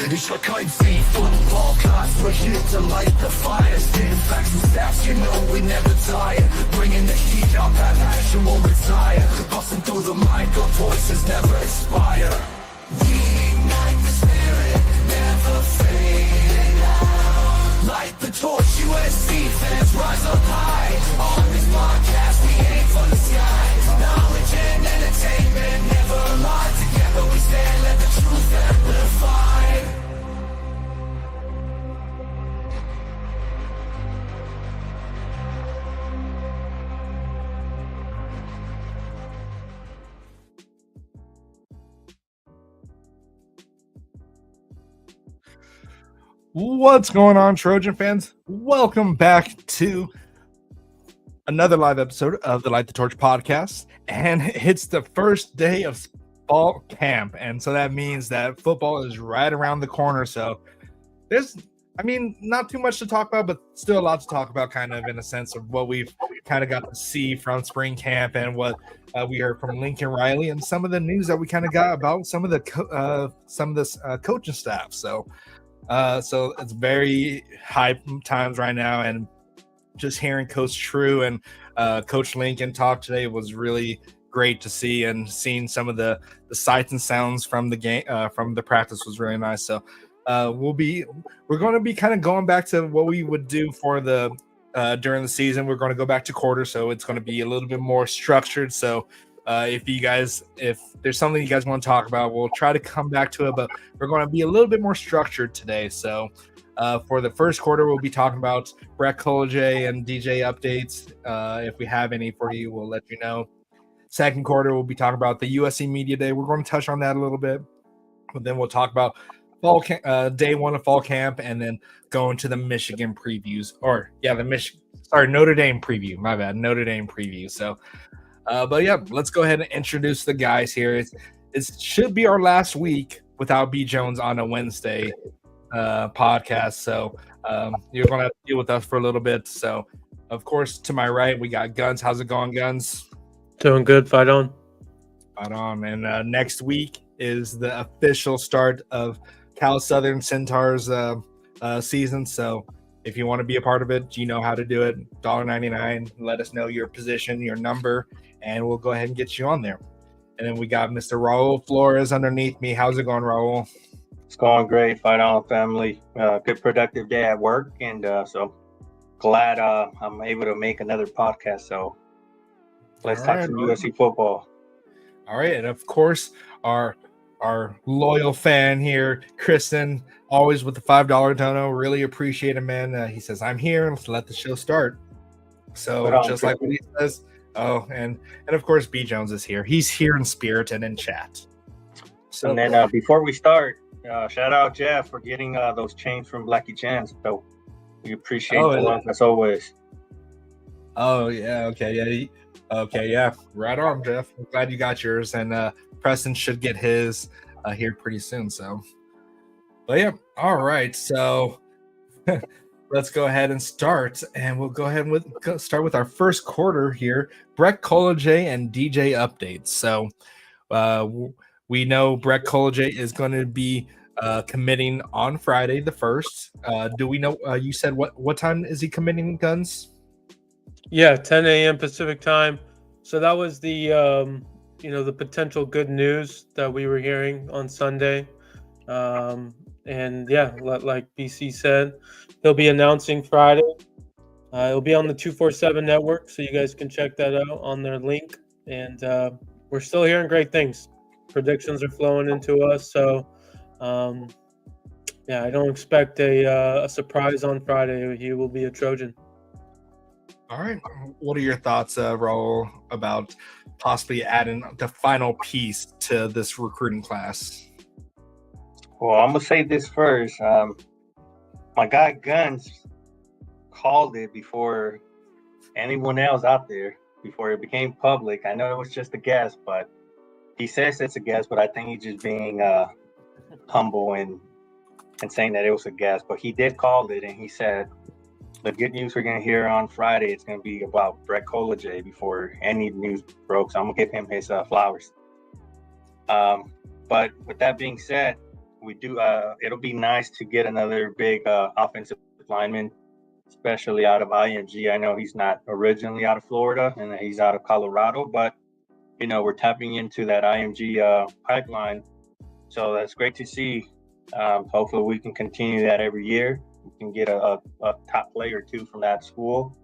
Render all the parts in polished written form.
Ich hab kein Ziel von Podcast, we're here to light the fire. Spitting facts and stats, you know we never tire. Bringing the heat up, that passion won't retire. Busting through the mic, our voices never expire. We ignite the spirit, never fading out. Light the torch, USC fans rise up high. On this podcast, we aim for the skies. Knowledge and entertainment never lie. Together we stand, let the truth amplify. What's going on, Trojan fans? Welcome back to another live episode of the Light the Torch podcast. And it's the first day of fall camp. And so that means that football is right around the corner. So there's, not too much to talk about, but still a lot to talk about, kind of in a sense of what we've kind of got to see from spring camp and what we heard from Lincoln Riley and some of the news that we kind of got about some of the coaching staff. So it's very high times right now, and just hearing Coach True and Coach Lincoln talk today was really great to see, and seeing some of the sights and sounds from the game, from the practice was really nice. So we're going to be kind of going back to what we would do for the during the season. We're going to go back to quarters, so it's going to be a little bit more structured. So if there's something you guys want to talk about, we'll try to come back to it, but we're going to be a little bit more structured today. So for the first quarter, we'll be talking about Brett Collier and DJ updates. If we have any for you, we'll let you know. Second quarter, we'll be talking about the USC Media Day. We're going to touch on that a little bit, but then we'll talk about day one of fall camp, and then go into the Michigan previews. Notre Dame preview. My bad, Notre Dame preview. So but yeah, let's go ahead and introduce the guys here. It should be our last week without B Jones on a Wednesday podcast. So you're going to have to deal with us for a little bit. So, of course, to my right, we got Guns. How's it going, Guns? Doing good. Fight on. Fight on. And next week is the official start of Cal Southern Centaurs season. So if you want to be a part of it, you know how to do it. $1.99. Let us know your position, your number, and we'll go ahead and get you on there. And then we got Mr. Raul Flores underneath me. How's it going, Raul? It's going great. Fight on, family. Good productive day at work, and so glad I'm able to make another podcast. So let's talk some USC football. All right, and of course our loyal fan here, Kristen, always with the $5 dono. Really appreciate it, man. He says, I'm here. Let's let the show start. So just like what he says. Oh, and of course, B Jones is here. He's here in spirit and in chat. So, and then before we start, shout out Jeff for getting those chains from Blackie Chance. So we appreciate the love as always. Oh, yeah. Okay. Yeah. Okay. Yeah. Right on, Jeff. I'm glad you got yours. And Preston should get his here pretty soon. So, but yeah. All right. So let's go ahead and start. And we'll go ahead and start with our first quarter here. Brett Collier and DJ updates. So we know Brett Collier is going to be committing on Friday the 1st. Do we know? You said what time is he committing, Guns? Yeah, 10 a.m. Pacific time. So that was the the potential good news that we were hearing on Sunday. And yeah, like BC said, he'll be announcing Friday. It'll be on the 247 network, so you guys can check that out on their link. And we're still hearing great things. Predictions are flowing into us. So, I don't expect a surprise on Friday. He will be a Trojan. All right. What are your thoughts, Raul, about possibly adding the final piece to this recruiting class? Well, I'm going to say this first. My guy Guns called it before anyone else out there, before it became public. I know it was just a guess, but he says it's a guess, but I think he's just being humble and saying that it was a guess. But he did call it, and he said, the good news we're going to hear on Friday, it's going to be about Brett Collier before any news broke. So I'm going to give him his flowers. But with that being said, we do. It'll be nice to get another big offensive lineman, especially out of IMG. I know he's not originally out of Florida and he's out of Colorado, but we're tapping into that IMG pipeline. So that's great to see. Hopefully we can continue that every year. We can get a top player or two from that school.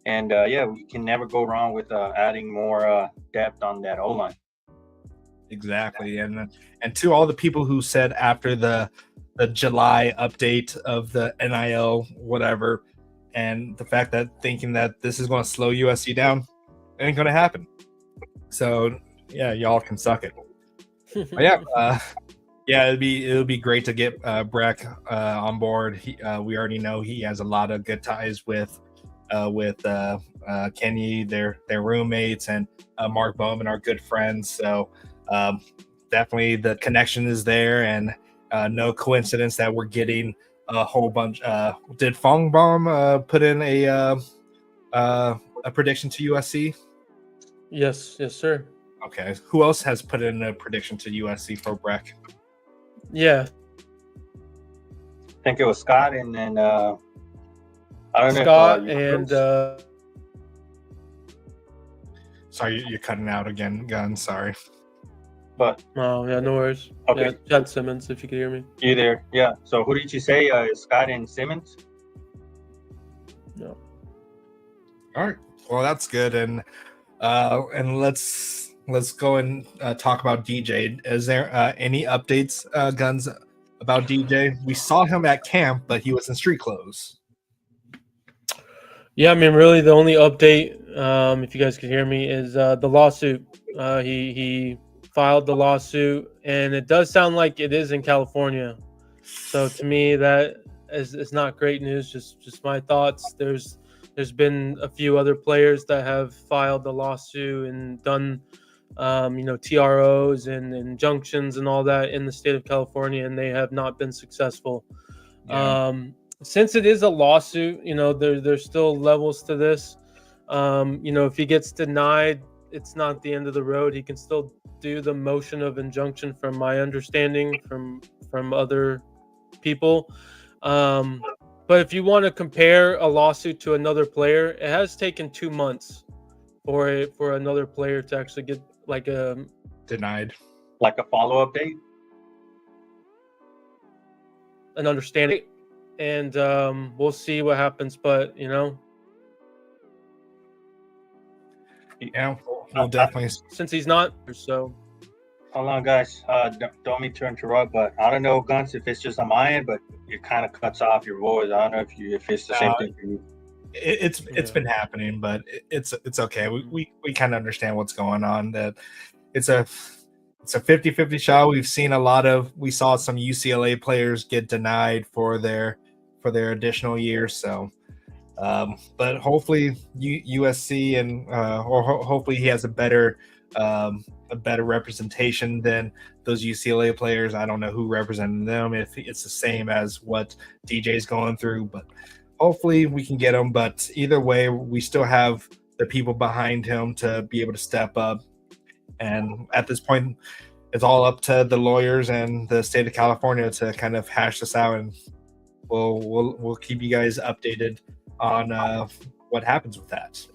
And we can never go wrong with adding more depth on that O-line. Exactly. And to all the people who said after the July update of the NIL, whatever, and the fact that thinking that this is going to slow USC down, it ain't going to happen. So, yeah, y'all can suck it. But it'll be great to get Breck on board. We already know he has a lot of good ties with Kenny, their roommates, and Mark Bowman are good friends. So definitely the connection is there, and no coincidence that we're getting a whole bunch. Did Fong Bomb put in a prediction to USC? Yes, sir. Okay. Who else has put in a prediction to USC for Breck? Yeah, I think it was Scott, and then I don't know. Scott and sorry, you're cutting out again, Gun. Sorry. But no worries. Okay. Yeah, Chad Simmons, if you could hear me. You there? Yeah. So who did you say? Scott and Simmons? No. All right. Well, that's good, and let's go and talk about DJ. Is there any updates, Guns, about DJ? We saw him at camp, but he was in street clothes. Yeah, I mean, really, the only update, if you guys could hear me, is the lawsuit. He filed the lawsuit, and it does sound like it is in California. So to me, that is not great news. Just my thoughts. There's been a few other players that have filed the lawsuit and done, TROs and injunctions and all that in the state of California, and they have not been successful. Yeah. Since it is a lawsuit, there's still levels to this. If he gets denied, it's not the end of the road. He can still do the motion of injunction, from my understanding from other people. But if you want to compare a lawsuit to another player, it has taken 2 months for another player to actually get Denied. Like a follow-up date? an understanding. And we'll see what happens. But Yeah, we'll definitely. since he's not, so Hold on, guys. Don't mean to interrupt, but I don't know, Guns, if it's just on my end, but it kind of cuts off your voice. I don't know if it's the same thing for you. It's been happening, but it's okay. We kind of understand what's going on. That it's a 50-50 shot. We saw some UCLA players get denied for their additional year. So, but hopefully USC and hopefully he has a better representation than those UCLA players. I don't know who represented them, if it's the same as what DJ's going through, but hopefully we can get him. But either way, we still have the people behind him to be able to step up. And at this point, it's all up to the lawyers and the state of California to kind of hash this out, and we'll keep you guys updated on what happens with that.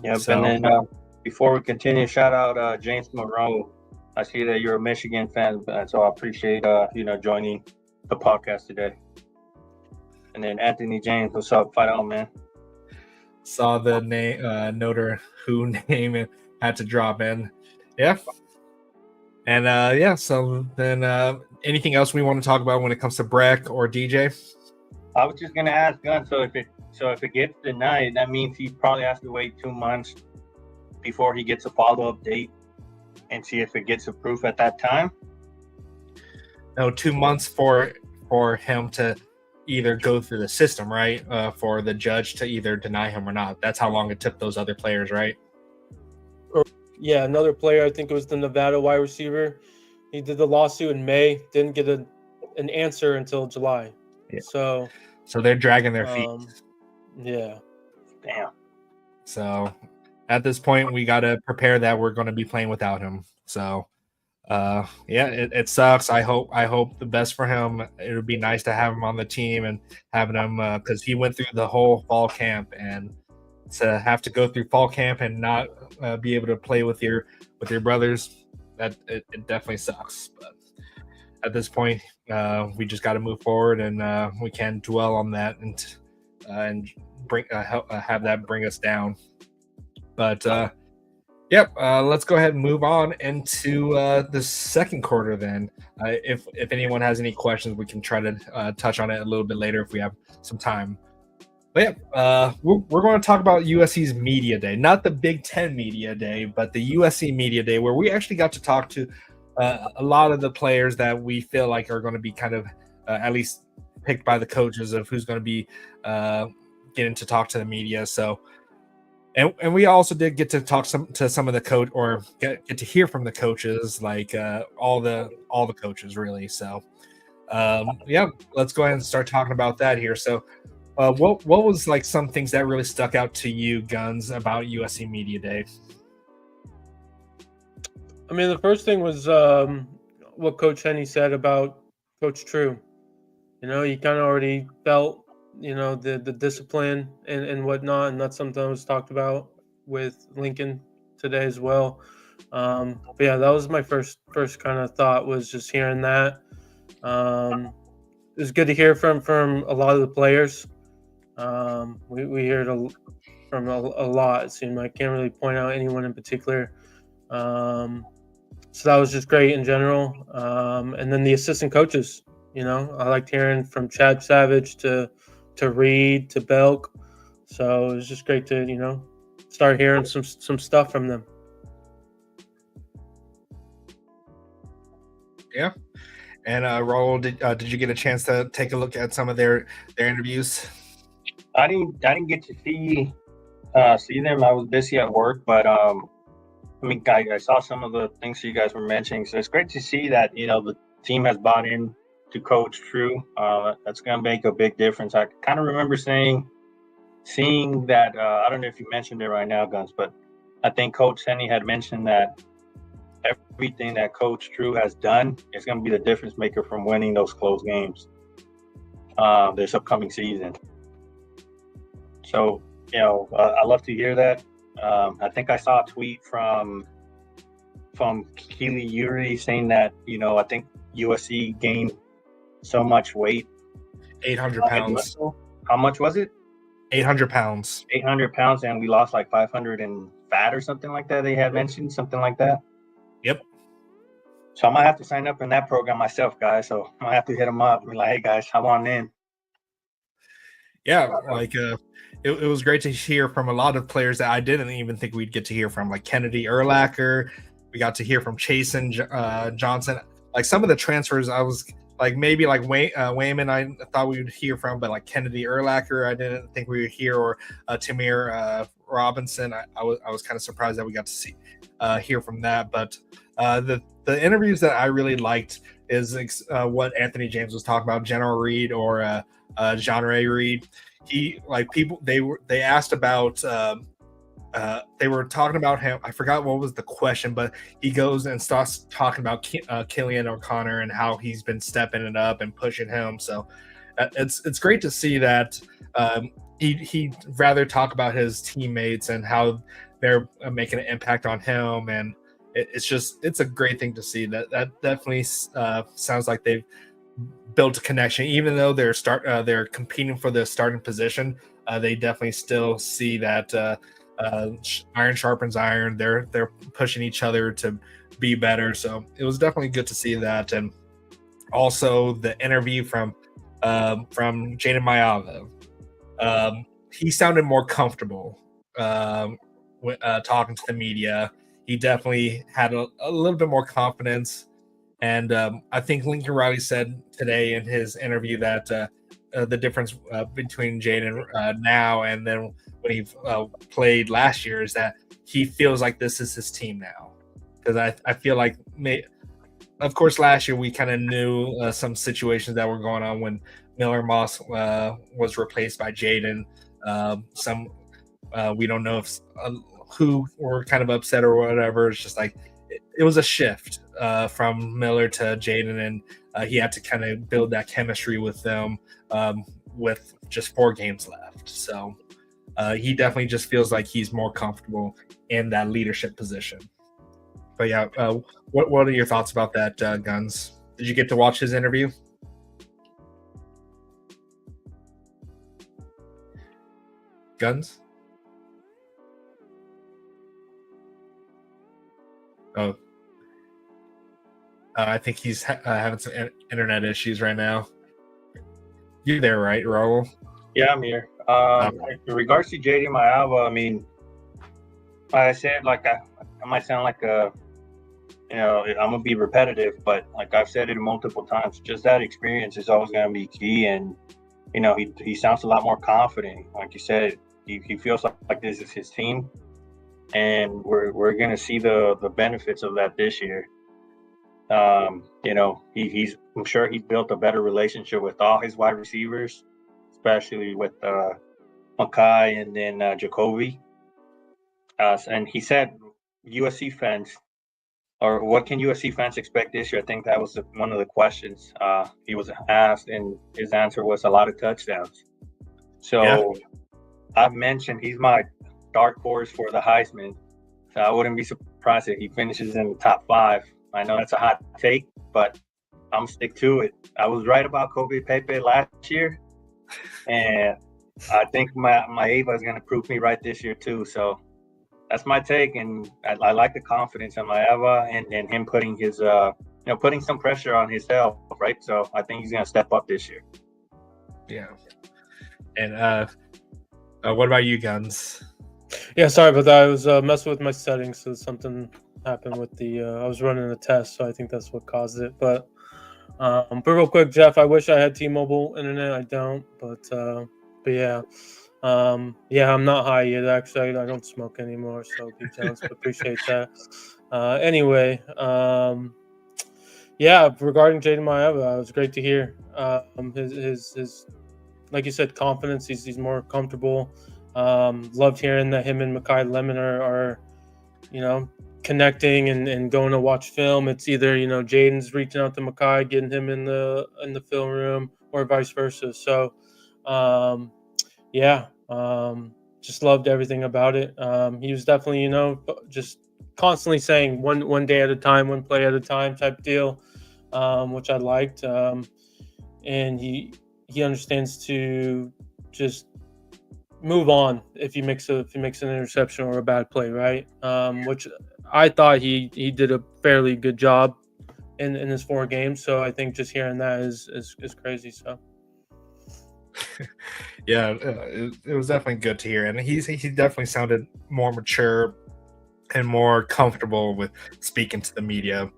Yeah, So- and then before we continue, shout out James Monroe. I see that you're a Michigan fan, so I appreciate joining the podcast today. And then Anthony James, what's up? Fight on, man. Saw the name Notre who name and had to drop in. Yeah. And so then anything else we want to talk about when it comes to Breck or DJ? I was just gonna ask Gun. So if it gets denied, that means he probably has to wait 2 months before he gets a follow-up date and see if it gets approved at that time. No, 2 months for him to either go through the system, right? For the judge to either deny him or not. That's how long it took those other players, right? yeah, another player, I think it was the Nevada wide receiver. He did the lawsuit in May, didn't get an answer until July. Yeah. So they're dragging their feet. Yeah. Damn. So at this point, we got to prepare that we're going to be playing without him. So it sucks. I hope the best for him. It would be nice to have him on the team and having him because he went through the whole fall camp, and to have to go through fall camp and not be able to play with your brothers, that it definitely sucks. But at this point, we just got to move forward, and we can't dwell on that and bring have that bring us down. But yep, let's go ahead and move on into the second quarter then. If anyone has any questions, we can try to touch on it a little bit later if we have some time. But yeah, we're going to talk about USC's Media Day, not the Big Ten Media Day, but the USC Media Day, where we actually got to talk to a lot of the players that we feel like are going to be kind of at least picked by the coaches of who's going to be getting to talk to the media. So, and we also did get to talk to some of the coach or get to hear from the coaches, like all the coaches really. So, yeah, let's go ahead and start talking about that here. So, what was like some things that really stuck out to you, Guns, about USC Media Day? I mean, the first thing was what Coach Henney said about Coach True. You know, you kind of already felt, you know, the discipline and whatnot, and that's something that was talked about with Lincoln today as well. But yeah, that was my first kind of thought, was just hearing that. It was good to hear from a lot of the players. We heard from a lot. It seemed like, can't really point out anyone in particular. So that was just great in general. And then the assistant coaches, you know, I liked hearing from Chad Savage to Reed to Belk. So it was just great to, you know, start hearing some stuff from them. Yeah. And Raul, did you get a chance to take a look at some of their interviews? I didn't get to see them. I was busy at work, but I mean, I saw some of the things you guys were mentioning. So it's great to see that, you know, the team has bought in to Coach True. That's going to make a big difference. I kind of remember seeing that. I don't know if you mentioned it right now, Guns, but I think Coach Henney had mentioned that everything that Coach True has done is going to be the difference maker from winning those close games this upcoming season. So, you know, I love to hear that. I think I saw a tweet from Keely Eary saying that, you know, I think USC gained so much weight. 800 pounds. How much was it? 800 pounds. 800 pounds, and we lost like 500 in fat or something like that. They had mentioned something like that. Yep. So I might have to sign up in that program myself, guys. So I might have to hit them up and be like, hey, guys, I want in. Yeah, like it was great to hear from a lot of players that I didn't even think we'd get to hear from, like Kennedy Urlacher. We got to hear from Chasen Johnson. Like some of the transfers, I was like maybe like Wayman I thought we would hear from, but like Kennedy Urlacher, I didn't think we would hear, or Tamir Robinson. I was kind of surprised that we got to hear from that. But the interviews that I really liked is what Anthony James was talking about, General Reed or Jean Ray Reed. He, like, people, they asked about they were talking about him. I forgot what was the question, but he goes and starts talking about Killian O'Connor and how he's been stepping it up and pushing him. So it's great to see that he'd rather talk about his teammates and how they're making an impact on him. And it's a great thing to see. That definitely sounds like they've built a connection, even though they're competing for the starting position. They definitely still see that iron sharpens iron. They're pushing each other to be better. So it was definitely good to see that. And also the interview from Jaden Mayava. He sounded more comfortable talking to the media. He definitely had a little bit more confidence. And I think Lincoln Riley said today in his interview that the difference between Jaden now and then when he played last year is that he feels like this is his team now. Because I feel like, of course, last year we kind of knew some situations that were going on when Miller Moss was replaced by Jaden. We don't know if who were kind of upset or whatever. It's just like it was a shift from Miller to Jaden, and he had to kind of build that chemistry with them with just 4 games left. So he definitely just feels like he's more comfortable in that leadership position. But yeah, what are your thoughts about that, Guns? Did you get to watch his interview? Guns? Oh, I think he's having some internet issues right now. You're there, right, Raul? Yeah, I'm here. In regards to JD Mayava, I mean, like I said, like I might sound like I'm gonna be repetitive, but like I've said it multiple times, just that experience is always gonna be key. And he sounds a lot more confident. Like you said, he feels like this is his team, and we're gonna see the benefits of that this year. He's I'm sure he's built a better relationship with all his wide receivers, especially with Makai and then Jacoby. And he said USC fans, or what can USC fans expect this year? I think that was one of the questions he was asked, and his answer was a lot of touchdowns. So yeah. I've mentioned he's my dark horse for the Heisman. So I wouldn't be surprised if he finishes in the top 5. I know that's a hot take, but I'm stick to it. I was right about Kobe Pepe last year, and I think my Ava is going to prove me right this year too. So that's my take, and I like the confidence in my Ava and him putting his putting some pressure on his health, right? So I think he's going to step up this year. Yeah. And what about you, Guns? Yeah, sorry about that. I was messing with my settings, so something happened with the I was running a test, so I think that's what caused it. But real quick, Jeff, I wish I had T-Mobile internet. I don't, but yeah. I'm not high yet. Actually, I don't smoke anymore, so be jealous, but appreciate that. Anyway, regarding Jaden Maeva, it was great to hear his like you said, confidence. He's more comfortable. Loved hearing that him and Makai Lemon are connecting and going to watch film. It's either Jaden's reaching out to Makai, getting him in the film room, or vice versa. So just loved everything about it. He was definitely just constantly saying one day at a time, one play at a time type deal, which I liked. And he understands to just move on if he makes an interception or a bad play, right? Which I thought he did a fairly good job in his 4 games. So I think just hearing that is crazy. So yeah, it was definitely good to hear, and he definitely sounded more mature and more comfortable with speaking to the media.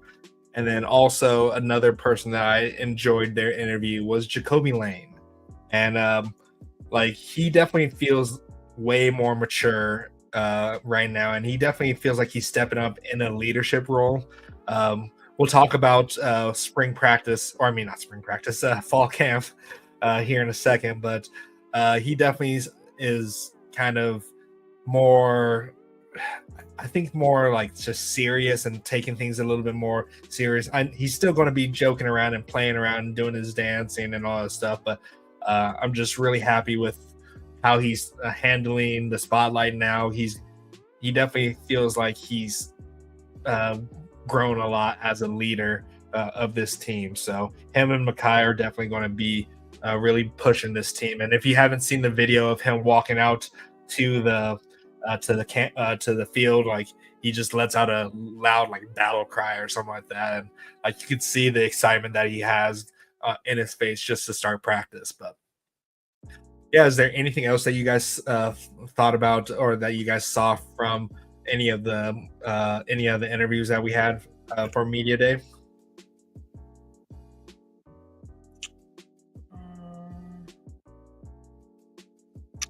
And then also another person that I enjoyed their interview was Jacoby Lane, and he definitely feels way more mature right now, and he definitely feels like he's stepping up in a leadership role. We'll talk about spring practice, or I mean not spring practice, fall camp here in a second, but he definitely is kind of more, I think, more like just serious and taking things a little bit more serious. He's still going to be joking around and playing around and doing his dancing and all that stuff, but I'm just really happy with how he's handling the spotlight now. He definitely feels like he's grown a lot as a leader of this team. So him and Makai are definitely going to be really pushing this team. And if you haven't seen the video of him walking out to the field, like he just lets out a loud battle cry or something like that, and you could see the excitement that he has in his face just to start practice. But yeah, is there anything else that you guys thought about or that you guys saw from any of the interviews that we had for Media Day?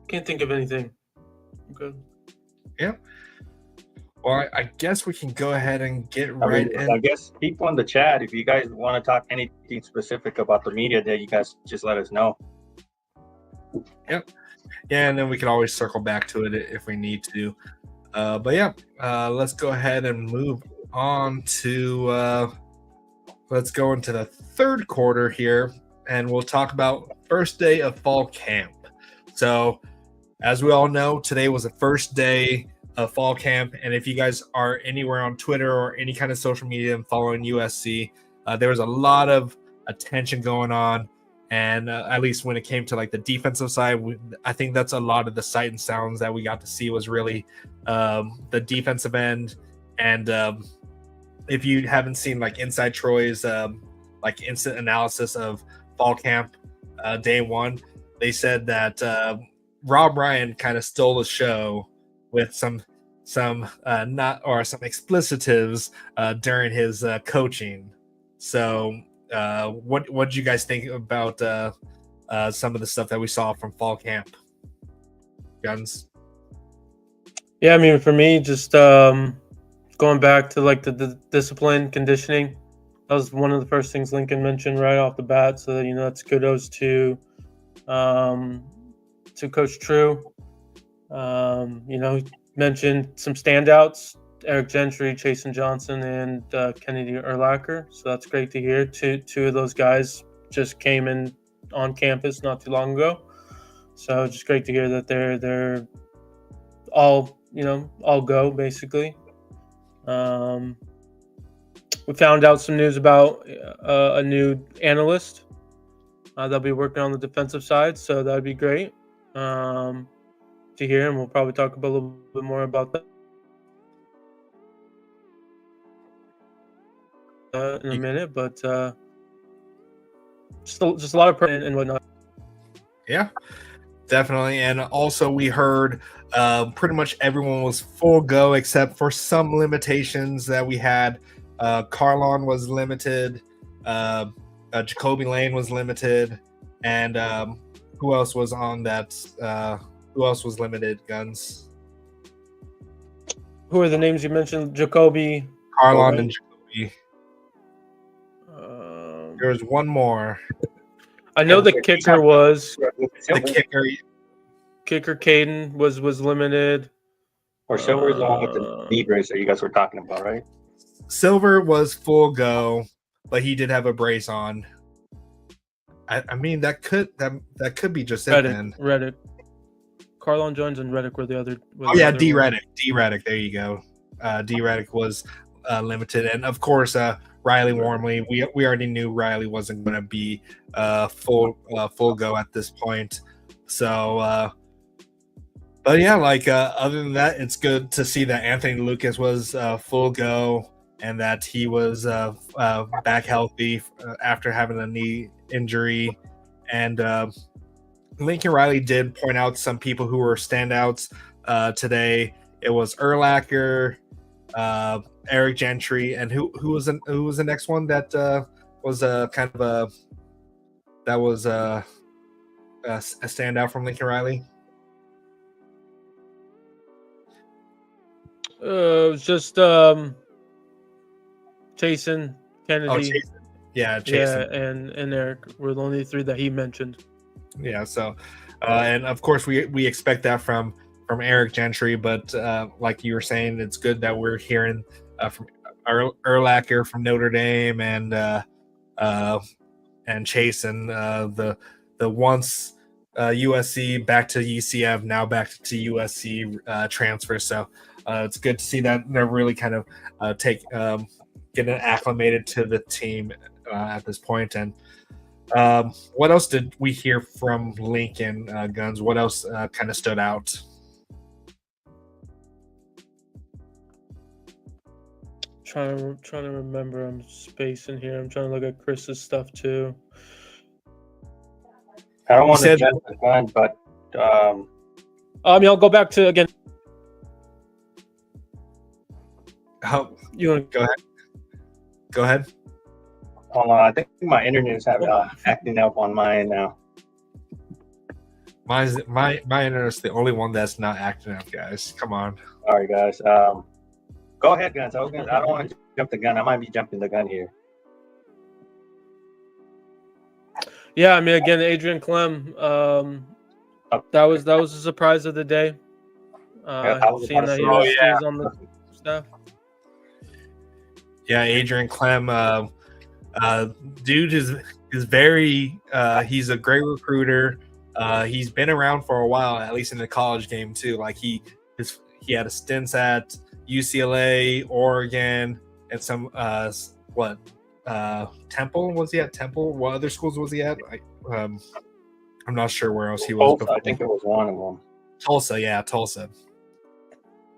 Can't think of anything. Good. Yeah. Well, I guess we can go ahead and get right in. I guess people in the chat, if you guys want to talk anything specific about the Media Day, you guys just let us know. Yep. Yeah, and then we can always circle back to it if we need to. But yeah, let's go ahead and move on to let's go into the third quarter here, and we'll talk about first day of fall camp. So, as we all know, today was the first day of fall camp, and if you guys are anywhere on Twitter or any kind of social media and following USC, there was a lot of attention going on, and at least when it came to like the defensive side, I think that's a lot of the sight and sounds that we got to see was really the defensive end. And if you haven't seen like Inside Troy's like instant analysis of fall camp day one, they said that Rob Ryan kind of stole the show with some not or some explicitives during his coaching. So what did you guys think about some of the stuff that we saw from fall camp? Guns. Yeah, I mean, for me, just going back to like the discipline conditioning, that was one of the first things Lincoln mentioned right off the bat. So that's kudos to Coach True. He mentioned some standouts: Eric Gentry, Chasen Johnson, and Kennedy Urlacher. So that's great to hear. Two of those guys just came in on campus not too long ago. So just great to hear that they're all go basically. We found out some news about a new analyst that'll be working on the defensive side, so that'd be great to hear, and we'll probably talk about a little bit more about that in a minute. But just a lot of prayer and whatnot. Yeah, definitely. And also we heard pretty much everyone was full go except for some limitations that we had. Carlon was limited, Jacoby Lane was limited, and who else was on that? Who else was limited? Guns. Who are the names you mentioned? Jacoby, Carlon, and Jacoby. There was one more. I know the kicker was the kicker. Kicker Caden was limited. Or Silver is the one with the knee brace that you guys were talking about, right? Silver was full go, but he did have a brace on. I mean that could be just it then. Reddick. Carlon Jones and Reddick were the other. D Reddick. D Reddick. There you go. D Reddick was limited, and of course Riley Wormley. We already knew Riley wasn't going to be full go at this point. So, but yeah, like other than that, it's good to see that Anthony Lucas was full go and that he was back healthy after having a knee injury. And Lincoln Riley did point out some people who were standouts today. It was Urlacher, Eric Gentry, and who was the next one that was a standout from Lincoln Riley? It was just Chasen, Kennedy. Oh, Chasen. Yeah, Chasen. Yeah, and Eric were the only three that he mentioned. Yeah, so and of course we expect that from Eric Gentry, but like you were saying, it's good that we're hearing from Urlacher from Notre Dame and Chasen, the once USC back to UCF, now back to USC transfer. So it's good to see that they're really kind of getting acclimated to the team at this point. And what else did we hear from Lincoln, Guns? What else kind of stood out? Trying to remember. I'm spacing here. I'm trying to look at Chris's stuff too. I don't want to jump the gun, but I'll go back to again. Oh, you want to go ahead? Go ahead. Hold on, I think my internet is acting up on mine now. My internet's the only one that's not acting up, guys. Come on. All right, guys. Go ahead, Guns. I don't want to jump the gun. I might be jumping the gun here. Yeah, I mean, again, Adrian Clem. That was a surprise of the day. Seeing that he was on the staff. Yeah, Adrian Clem, dude is very he's a great recruiter. He's been around for a while, at least in the college game too. Like he had a stints at UCLA, Oregon, and some Temple, was he at Temple? What other schools was he at? I'm not sure where else he was Tulsa, before. I think it was one of them. Tulsa.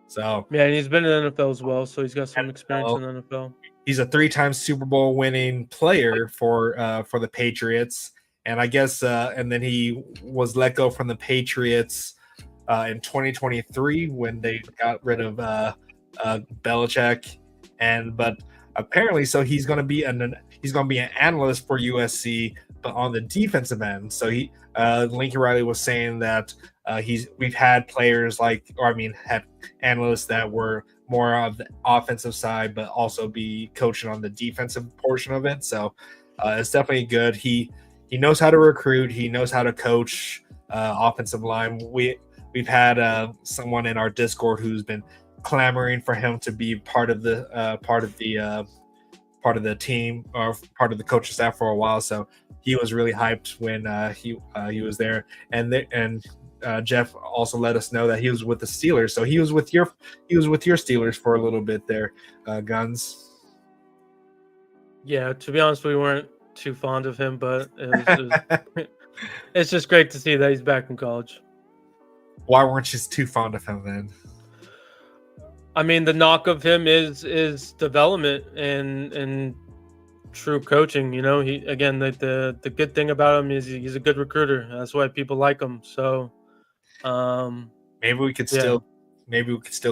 So Yeah, and he's been in the NFL as well, so he's got some experience in the NFL. he's a 3-time Super Bowl winning player for the Patriots, and I guess and then he was let go from the Patriots in 2023 when they got rid of Belichick, but apparently, so he's going to be an analyst for USC, but on the defensive end. So Lincoln Riley was saying that we've had players had analysts that were more of the offensive side, but also be coaching on the defensive portion of it. So it's definitely good. He knows how to recruit. He knows how to coach offensive line. We've had someone in our Discord who's been clamoring for him to be part of the team or part of the coaching staff for a while. So he was really hyped when he was there. And Jeff also let us know that he was with the Steelers. So he was with your Steelers for a little bit there, Guns. Yeah, to be honest, we weren't too fond of him, but it's just great to see that he's back in college. Why weren't you too fond of him then? I mean, the knock of him is development and true coaching. You know, the good thing about him is he's a good recruiter. That's why people like him. So maybe we could still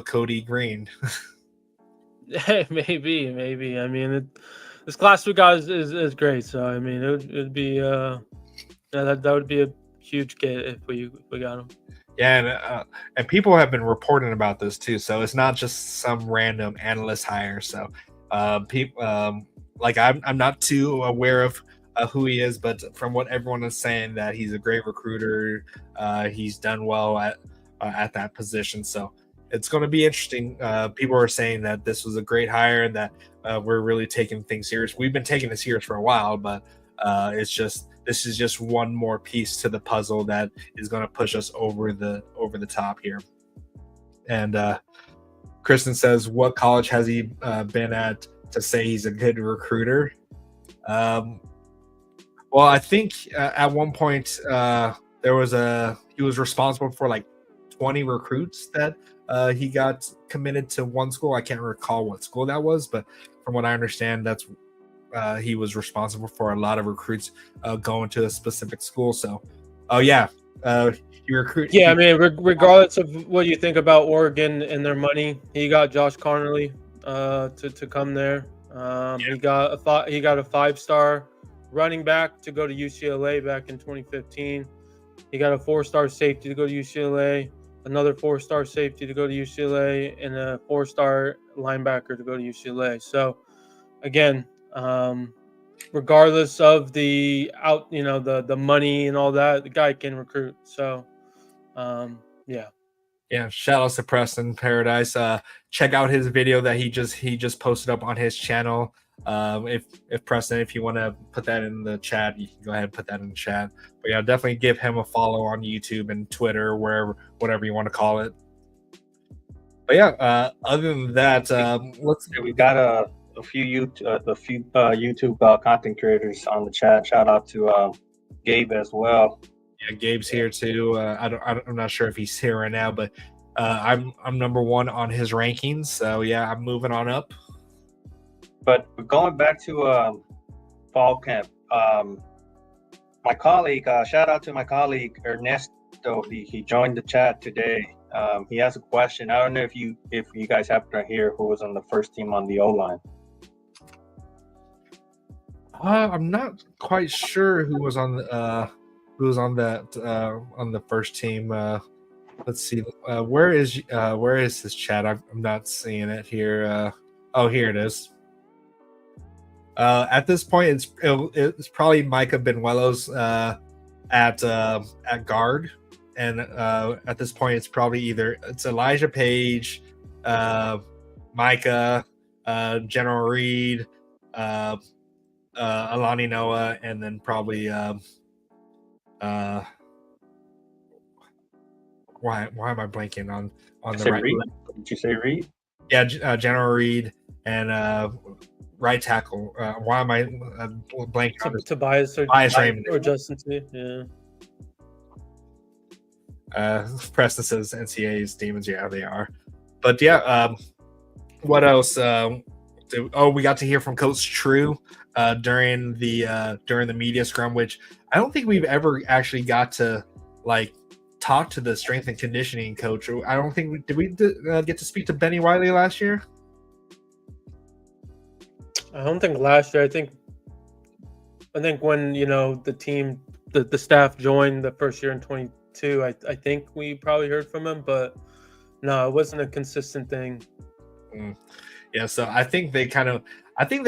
Cody Green. maybe. I mean, this class we got is great. So I mean, it'd be that would be a huge get if we got him. Yeah, and people have been reporting about this too. So it's not just some random analyst hire. So people I'm not too aware of who he is, but from what everyone is saying, that he's a great recruiter. He's done well at that position. So it's going to be interesting. People are saying that this was a great hire and that we're really taking things serious. We've been taking it serious for a while, but this is just one more piece to the puzzle that is going to push us over the top here. And Kristen says, what college has he been at to say he's a good recruiter? Well, I think at one point he was responsible for like 20 recruits that he got committed to one school. I can't recall what school that was, but from what I understand, that's he was responsible for a lot of recruits going to a specific school. So, he recruited. Yeah, I mean, regardless of what you think about Oregon and their money, he got Josh Conerly to come there. He got a 5-star running back to go to UCLA back in 2015. He got a 4-star safety to go to UCLA, another 4-star safety to go to UCLA, and a 4-star linebacker to go to UCLA. So, again, regardless of the money and all that, the guy can recruit. So, yeah. Shout out to Preston Paradise. Check out his video that he just posted up on his channel. If Preston, if you want to put that in the chat, you can go ahead and put that in the chat. But yeah, definitely give him a follow on YouTube and Twitter, whatever you want to call it. But yeah, other than that, we got a few YouTube content creators on the chat. Shout out to Gabe as well. Yeah, Gabe's here too. I'm not sure if he's here right now, but I'm number 1 on his rankings. So yeah, I'm moving on up. But going back to fall camp, my colleague, shout out to my colleague Ernesto. He joined the chat today. He has a question. I don't know if you guys happen to hear who was on the first team on the O-line. I'm not quite sure who was on on the first team. Let's see. Where is this chat? I'm not seeing it here. Here it is. At this point, it's probably Micah Benuelos at guard, and at this point, it's probably it's Elijah Page, Micah, General Reed, Alani Noah, and then probably why am I blanking on the Say right? Reed? Did you say Reed? Yeah, General Reed and right tackle. Why am I blanking on this? Tobias Tobias Raymond. or Justin T. Yeah. Preston says NCAA's demons. Yeah, they are. But yeah, what else? We got to hear from Coach True during the media scrum, which I don't think we've ever actually got to like talk to the strength and conditioning coach. I don't think we get to speak to Benny Wiley last year. I don't think last year. I think when the team, the staff joined the first year in 22. I think we probably heard from him, but no, it wasn't a consistent thing. Yeah, so I think they're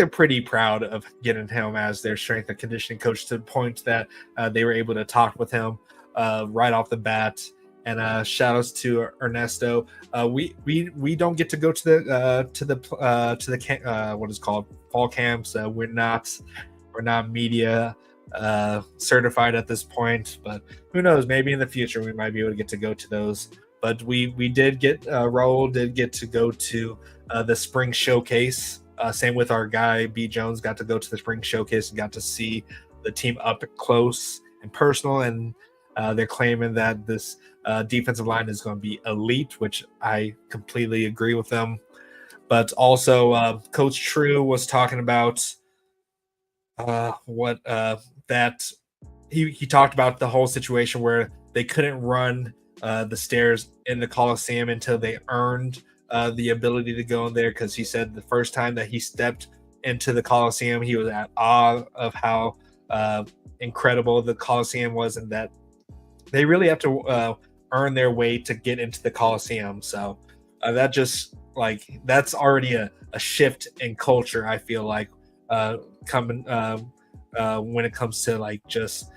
pretty proud of getting him as their strength and conditioning coach, to the point that they were able to talk with him right off the bat. And shout outs to Ernesto. We don't get to go to the what is called fall camps. We're not media certified at this point, but who knows? Maybe in the future we might be able to get to go to those. But we did get Raul did get to go to the spring showcase. Same with our guy B Jones, got to go to the spring showcase and got to see the team up close and personal. And they're claiming that this defensive line is going to be elite, which I completely agree with them. But also, Coach True was talking about that he talked about the whole situation where they couldn't run the stairs in the Coliseum until they earned the ability to go in there, because he said the first time that he stepped into the Coliseum, he was at awe of how incredible the Coliseum was, and that they really have to earn their way to get into the Coliseum. So that's already a shift in culture, I feel like, coming when it comes to like just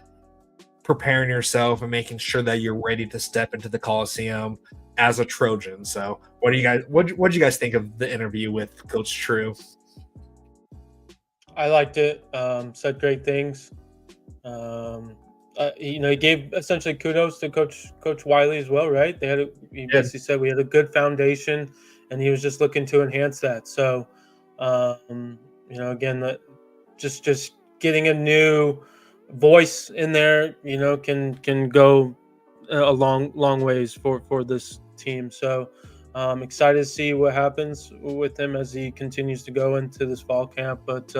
preparing yourself and making sure that you're ready to step into the Coliseum as a Trojan. So what do you guys think of the interview with Coach True? I liked it. Said great things. He gave essentially kudos to Coach Wiley as well, right? He basically said we had a good foundation, and he was just looking to enhance that. So, again, just getting a new voice in there, can go a long ways for this team. So, excited to see what happens with him as he continues to go into this fall camp. But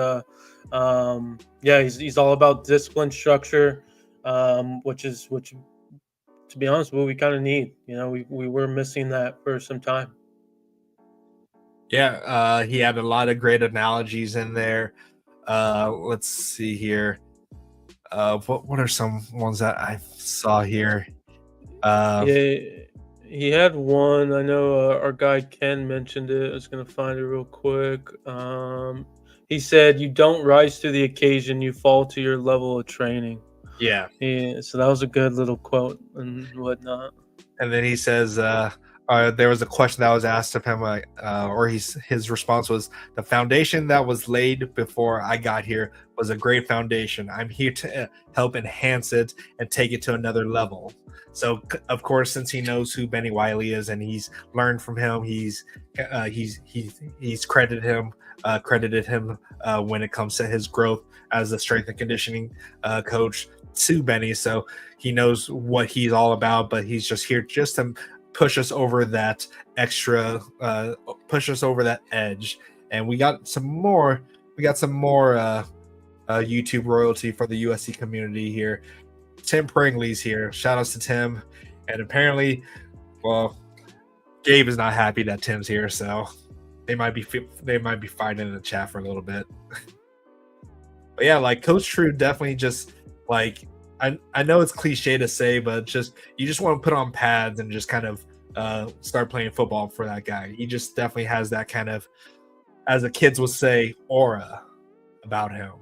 he's all about discipline, structure, which to be honest, what we kind of need. We were missing that for some time. Yeah, he had a lot of great analogies in there. Let's see here. What are some ones that I saw here? He had one. I know our guy Ken mentioned it. I was going to find it real quick. He said, "You don't rise to the occasion; you fall to your level of training." Yeah. So that was a good little quote and whatnot. And then he says, there was a question that was asked of him, or his response was, "The foundation that was laid before I got here was a great foundation. I'm here to help enhance it and take it to another level." So, of course, since he knows who Benny Wiley is and he's learned from him, he's credited him when it comes to his growth as a strength and conditioning coach to Benny. So he knows what he's all about, but he's just here just to push us over that edge. And we got some more YouTube royalty for the USC community here. Tim Pringley's here. Shout outs to Tim. And apparently, well, Gabe is not happy that Tim's here, so they might be fighting in the chat for a little bit. But yeah, like Coach True definitely just like, I know it's cliche to say, but you just want to put on pads and just kind of start playing football for that guy. He just definitely has that kind of, as the kids would say, aura about him.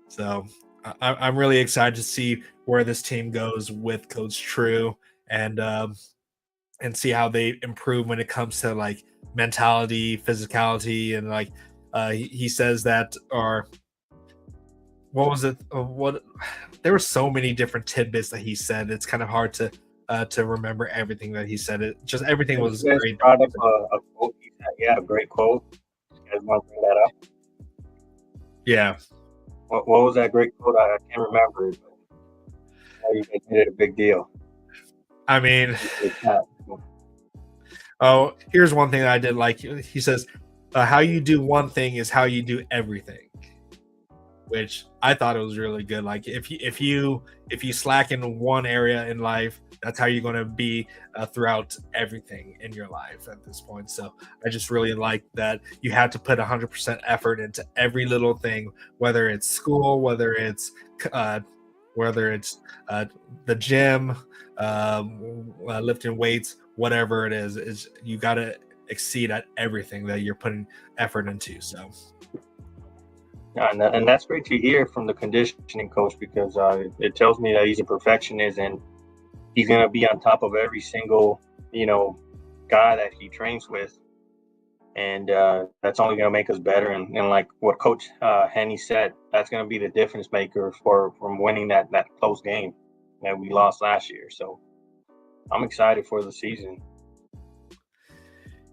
So I'm really excited to see where this team goes with Coach True. And and see how they improve when it comes to like mentality, physicality, and like he says that, or what was it? What there were so many different tidbits that he said. It's kind of hard to remember everything that he said. It just everything was You guys great. brought up a quote. He had a great quote. You guys want to bring that up? Yeah, What was that great quote? I can't remember it, but you guys made it a big deal. I mean, It's not. oh, here's one thing that I did like. He says, "How you do one thing is how you do everything," which I thought it was really good. Like if you slack in one area in life, that's how you're going to be throughout everything in your life at this point. So I just really like that you have to put 100% effort into every little thing, whether it's school, whether it's uh, the gym, lifting weights, whatever it is you got to exceed at everything that you're putting effort into. So And that's great to hear from the conditioning coach, because it tells me that he's a perfectionist and he's going to be on top of every single, guy that he trains with. And that's only going to make us better. And like what Coach Henny said, that's going to be the difference maker from winning that close game that we lost last year. So I'm excited for the season.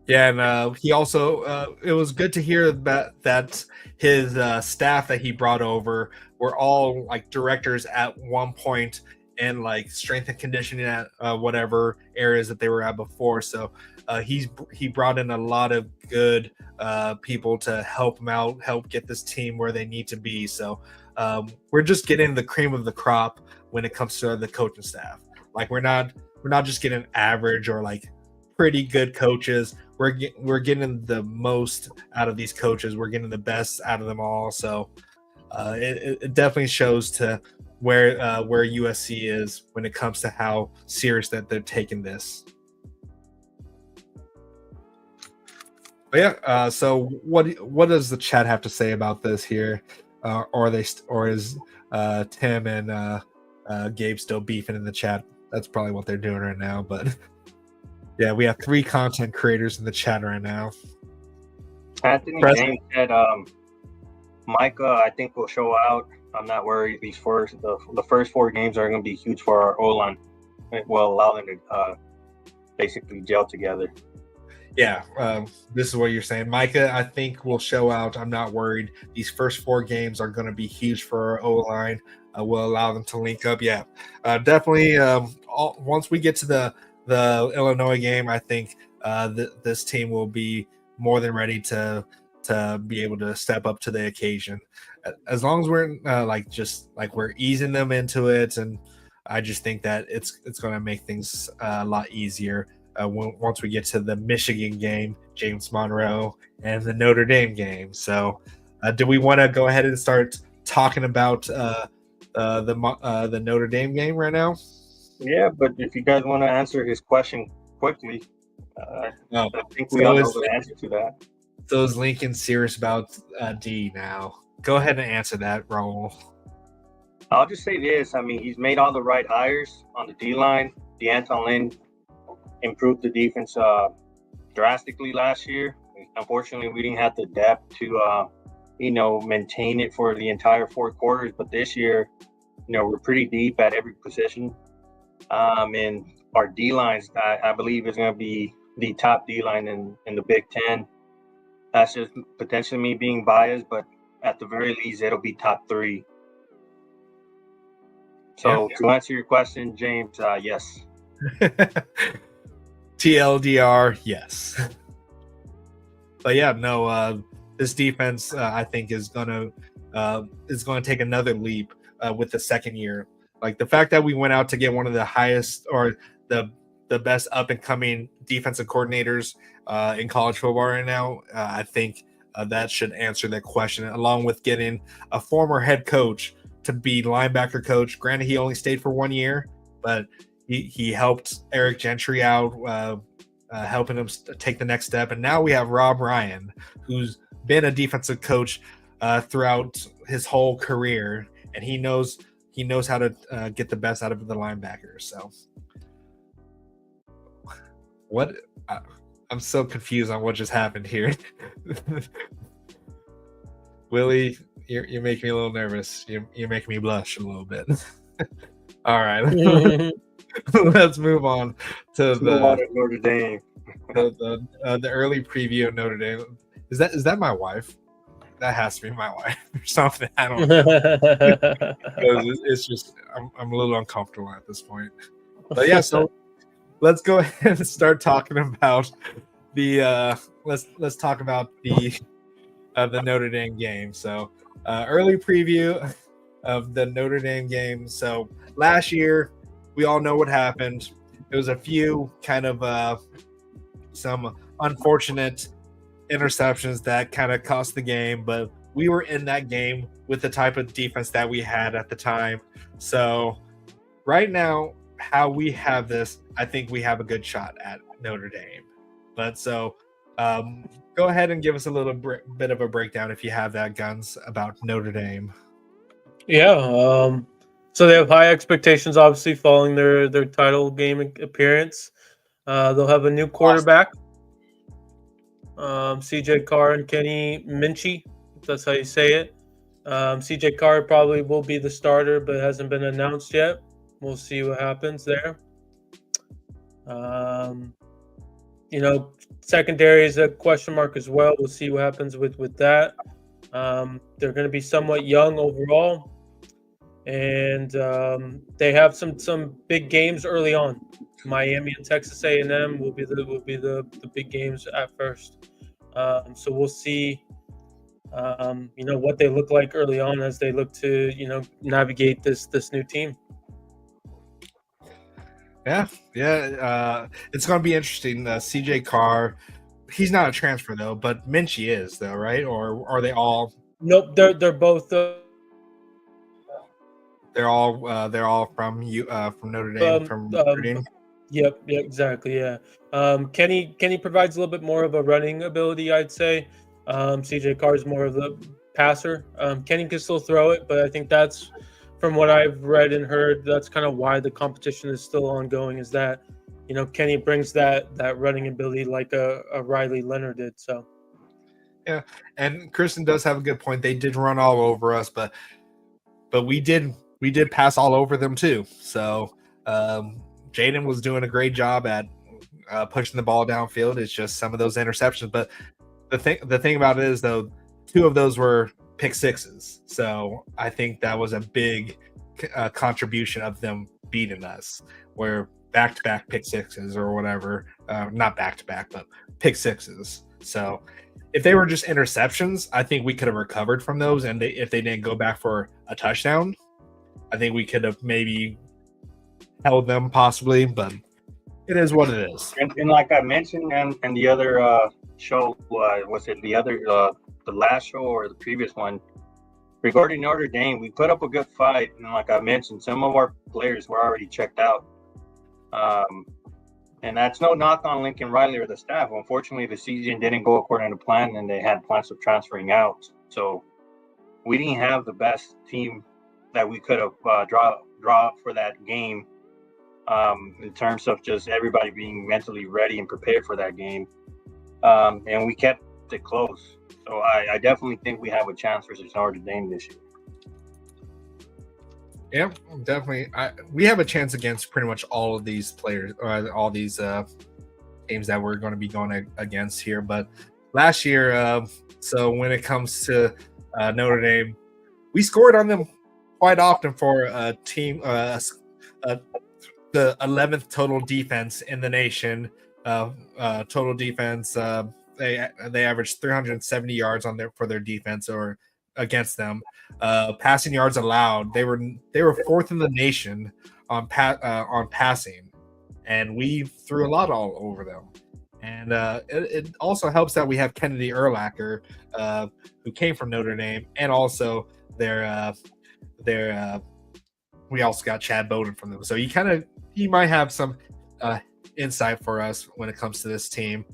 yeah, and he also it was good to hear that his staff that he brought over were all like directors at one point, and like strength and conditioning at whatever areas that they were at before. So he brought in a lot of good people to help him out, help get this team where they need to be. So we're just getting the cream of the crop when it comes to the coaching staff. Like we're not just getting average or like pretty good coaches. We're getting the most out of these coaches. We're getting the best out of them all. So it definitely shows to where USC is when it comes to how serious that they're taking this. But yeah, so what does the chat have to say about this here? Or is Tim and Gabe still beefing in the chat? That's probably what they're doing right now. But yeah, we have 3 content creators in the chat right now. Anthony James said, Micah, I think will show out. I'm not worried. The first 4 games are going to be huge for our O-line. It will allow them to basically gel together. Yeah, this is what you're saying. Micah, I think will show out. I'm not worried. These first 4 games are going to be huge for our O-line. Will allow them to link up. Yeah, definitely. Once we get to the Illinois game, I think this team will be more than ready to be able to step up to the occasion. As long as we're we're easing them into it, and I just think that it's going to make things a lot easier once we get to the Michigan game, James Monroe, and the Notre Dame game. So, do we want to go ahead and start talking about the Notre Dame game right now? Yeah, but if you guys want to answer his question quickly, No. I think we all know the answer to that. So is Lincoln serious about D now? Go ahead and answer that, Raul. I'll just say this. I mean, he's made all the right hires on the D-line. DeAnton Lynn improved the defense drastically last year. Unfortunately, we didn't have the depth to, maintain it for the entire 4 quarters. But this year, we're pretty deep at every position. And our D-lines, I believe, is going to be the top D-line in the Big Ten. That's just potentially me being biased, but at the very least, it'll be top 3. So to answer your question, James, yes. TLDR, yes. But yeah, no. This defense, I think, is gonna take another leap with the second year. Like the fact that we went out to get one of the highest or the best up and coming defensive coordinators in college football right now, I think that should answer that question, along with getting a former head coach to be linebacker coach. Granted, he only stayed for 1 year, but he helped Eric Gentry out, helping him take the next step. And now we have Rob Ryan, who's been a defensive coach throughout his whole career, and he knows how to get the best out of the linebackers. So What? I'm so confused on what just happened here. Willie, you're making me a little nervous. You're making me blush a little bit. All right, let's move on to Notre Dame. the early preview of Notre Dame. Is that my wife? That has to be my wife or something. I don't know. It's just I'm a little uncomfortable at this point. But yeah, so let's go ahead and start talking about the let's talk about the Notre Dame game. So early preview of the Notre Dame game. So last year, we all know what happened. It was a few kind of some unfortunate interceptions that kind of cost the game, but we were in that game with the type of defense that we had at the time. So right now, how we have this, I think we have a good shot at Notre Dame. But so go ahead and give us a little bit of a breakdown if you have that, Guns, about Notre Dame. Yeah. So they have high expectations, obviously, following their title game appearance. They'll have a new quarterback, CJ Carr and Kenny Minchie, if that's how you say it. CJ Carr probably will be the starter, but hasn't been announced yet. We'll see what happens there. Secondary is a question mark as well. We'll see what happens with that. They're going to be somewhat young overall, and they have some big games early on. Miami and Texas A&M will be the big games at first. So we'll see, what they look like early on as they look to navigate this new team. Yeah. It's going to be interesting. CJ Carr, he's not a transfer though, but Minchie is though, right? Or are they all? Nope, they're both. They're all from from Notre Dame, from Notre Dame. Yep, exactly. Yeah. Kenny provides a little bit more of a running ability, I'd say. CJ Carr is more of the passer. Kenny can still throw it, but I think that's, from what I've read and heard, that's kind of why the competition is still ongoing, is that, Kenny brings that running ability like a Riley Leonard did. So yeah, and Kristen does have a good point. They did run all over us, but we did pass all over them too. So Jaden was doing a great job at pushing the ball downfield. It's just some of those interceptions. But the thing about it is, though, 2 of those were pick sixes. So I think that was a big contribution of them beating us, where back-to-back pick sixes or whatever. Not back-to-back, but pick sixes. So if they were just interceptions, I think we could have recovered from those. And if they didn't go back for a touchdown, I think we could have maybe held them possibly, but it is what it is. And like I mentioned in the other show, was it the last show or the previous one, regarding Notre Dame, we put up a good fight. And like I mentioned, some of our players were already checked out. And that's no knock on Lincoln Riley or the staff. Unfortunately, the season didn't go according to plan, and they had plans of transferring out. So we didn't have the best team that we could have draw for that game, in terms of just everybody being mentally ready and prepared for that game. And we kept it close. So I definitely think we have a chance versus Notre Dame this year. Yeah, definitely. We have a chance against pretty much all of these players, all these teams that we're going to be going against here. But last year, so when it comes to Notre Dame, we scored on them quite often for a team, the 11th total defense in the nation. Total defense, they averaged 370 yards for their defense or against them. Passing yards allowed, they were 4th in the nation on passing, and we threw a lot all over them. And it also helps that we have Kennedy Urlacher, who came from Notre Dame, and also we also got Chad Bowden from them. So you might have some insight for us when it comes to this team.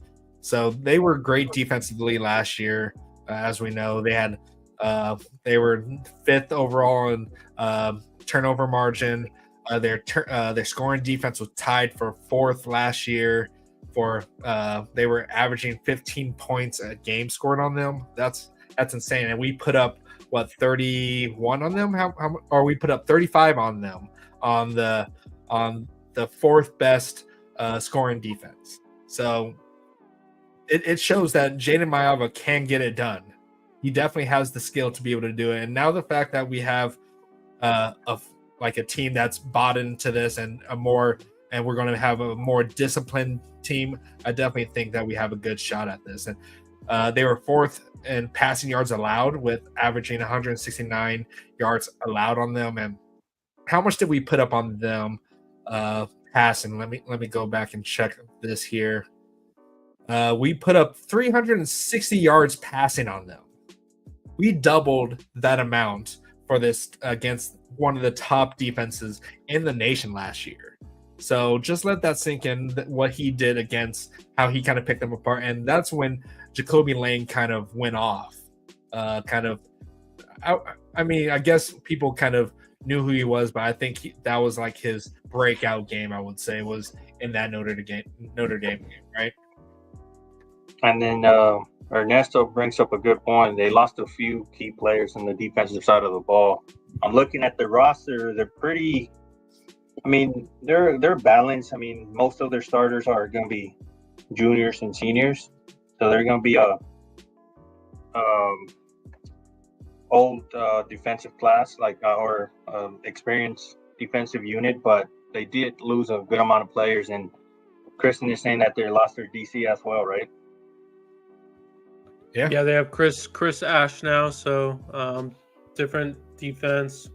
So they were great defensively last year, as we know. They were 5th overall in turnover margin. Their scoring defense was tied for 4th last year. they were averaging 15 points a game scored on them. That's insane. And we put up 31 on them, or we put up 35 on them on the fourth best scoring defense. So it shows that Jaden Mayava can get it done. He definitely has the skill to be able to do it. And now the fact that we have a team that's bought into this and we're going to have a more disciplined team, I definitely think that we have a good shot at this. And they were fourth in passing yards allowed, with averaging 169 yards allowed on them. And how much did we put up on them passing? Let me go back and check this here. We put up 360 yards passing on them. We doubled that amount for this against one of the top defenses in the nation last year. So just let that sink in, what he did against, how he kind of picked them apart. And that's when Jacoby Lane kind of went off. I guess people kind of knew who he was, but I think that was like his breakout game, I would say, was in that Notre Dame game, right? And then Ernesto brings up a good point. They lost a few key players on the defensive side of the ball. I'm looking at the roster. They're pretty. I mean, they're balanced. I mean, most of their starters are going to be juniors and seniors, so they're going to be a old defensive class, or experienced defensive unit. But they did lose a good amount of players, and Kristen is saying that they lost their DC as well, right? Yeah, they have Chris Ash now, so different defense.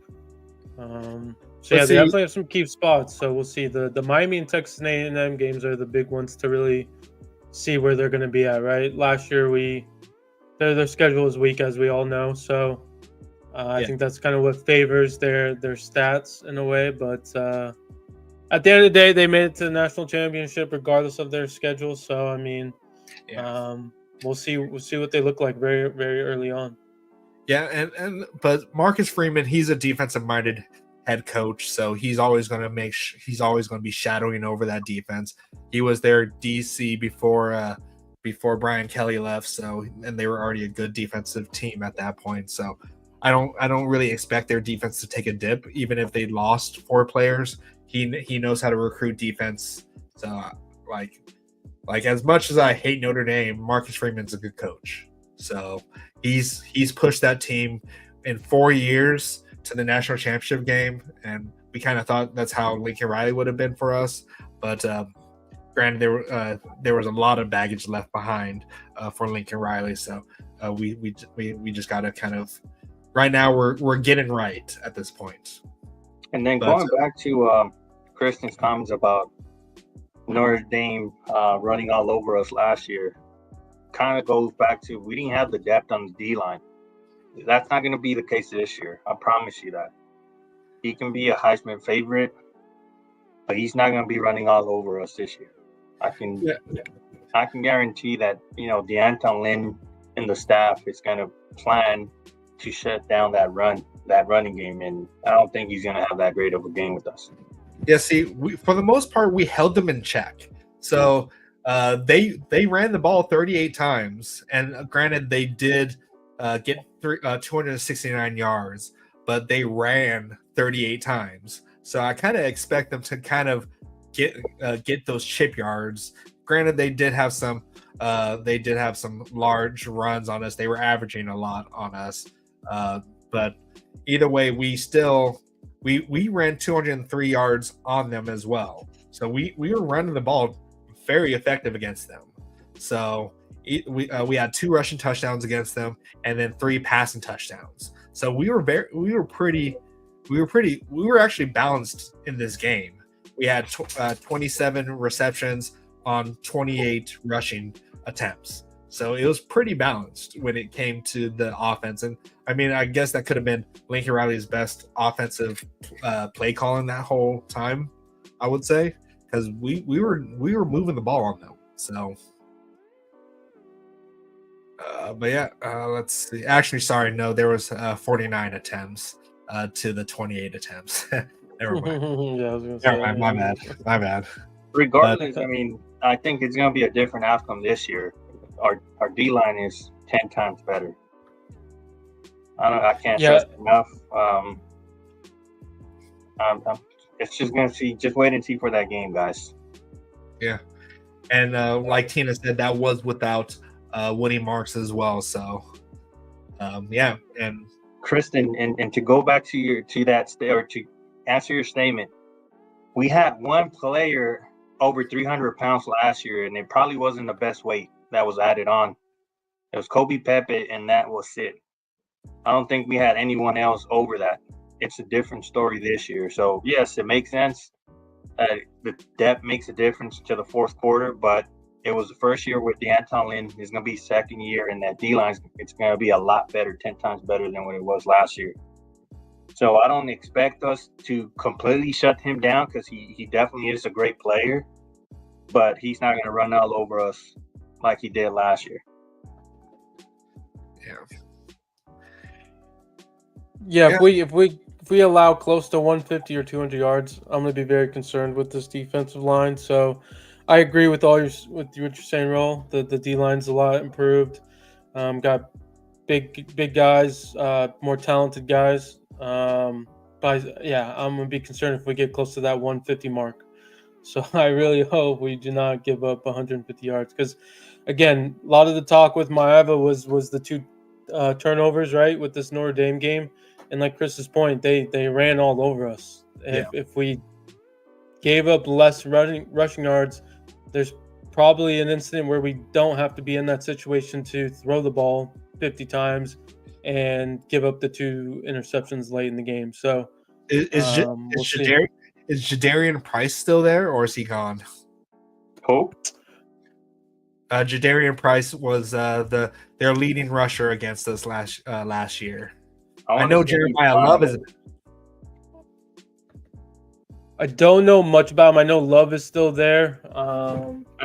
They definitely have some key spots. So we'll see. The Miami and Texas A&M games are the big ones to really see where they're going to be at. Right? Last year their schedule was weak, as we all know. So I think that's kind of what favors their stats in a way. But at the end of the day, they made it to the national championship regardless of their schedule. So I mean, we'll see what they look like very, very early on. Yeah, but Marcus Freeman, he's a defensive-minded head coach, so he's always going to be shadowing over that defense. He was their DC before Brian Kelly left, and they were already a good defensive team at that point. So I don't really expect their defense to take a dip, even if they lost 4 players. He knows how to recruit defense. So like as much as I hate Notre Dame, Marcus Freeman's a good coach. So he's pushed that team in 4 years to the national championship game, and we kind of thought that's how Lincoln Riley would have been for us. But granted, there was a lot of baggage left behind for Lincoln Riley. So we just got to kind of, right now we're getting right at this point. And then going back to Kristen's comments about Notre Dame running all over us last year, kind of goes back to, we didn't have the depth on the D-line. That's not going to be the case this year. I promise you that. He can be a Heisman favorite, but he's not going to be running all over us this year. I can guarantee that, DeAnton Lynn and the staff is going to plan to shut down that running game, and I don't think he's going to have that great of a game with us. Yeah, see, for the most part, we held them in check. So they ran the ball 38 times, and granted, they did get 269 yards, but they ran 38 times. So I kind of expect them to kind of get those chip yards. Granted, they did have some large runs on us. They were averaging a lot on us, but either way, we ran 203 yards on them as well. So we were running the ball very effective against them. So we had 2 rushing touchdowns against them, and then 3 passing touchdowns. So we were actually balanced in this game. We had 27 receptions on 28 rushing attempts. So it was pretty balanced when it came to the offense. And I mean, I guess that could have been Lincoln Riley's best offensive play calling that whole time, I would say, because we were moving the ball on them. So, but yeah, let's see. Actually, sorry, no, there was 49 attempts to the 28 attempts. Never mind. Yeah, I was gonna Never say, mind. My bad. Regardless, I mean, I think it's going to be a different outcome this year. Our D line is 10 times better. I can't Yeah. stress enough. It's just going to see. Just wait and see for that game, guys. Yeah, and like Tina said, that was without Woody Marks as well. So, yeah, and Kristen, and to go back to to answer your statement, we had one player over 300 pounds last year, and it probably wasn't the best weight that was added on. It was Kobe Pepe, and that was it. I don't think we had anyone else over that. It's a different story this year. So, yes, it makes sense. The depth makes a difference to the fourth quarter, but it was the first year with D'Anton Lynn. It's going to be second year, and that D-line, it's going to be a lot better, 10 times better than what it was last year. So I don't expect us to completely shut him down because he definitely is a great player, but he's not going to run all over us like he did last year. Yeah, if we allow close to 150 or 200 yards, I'm going to be very concerned with this defensive line. So I agree with what you're saying, Roll. The D line's a lot improved. Got big guys, more talented guys. But yeah, I'm going to be concerned if we get close to that 150 mark. So I really hope we do not give up 150 yards because, again, a lot of the talk with Maeva was the two turnovers, right, with this Notre Dame game. And like Chris's point, they ran all over us. If we gave up less rushing yards, there's probably an incident where we don't have to be in that situation to throw the ball 50 times and give up the 2 interceptions late in the game. So is Jadarian Price still there, or is he gone? Who? Jadarian Price was their leading rusher against us last year. I know Jeremiah Love is. I don't know much about him. I know Love is still there.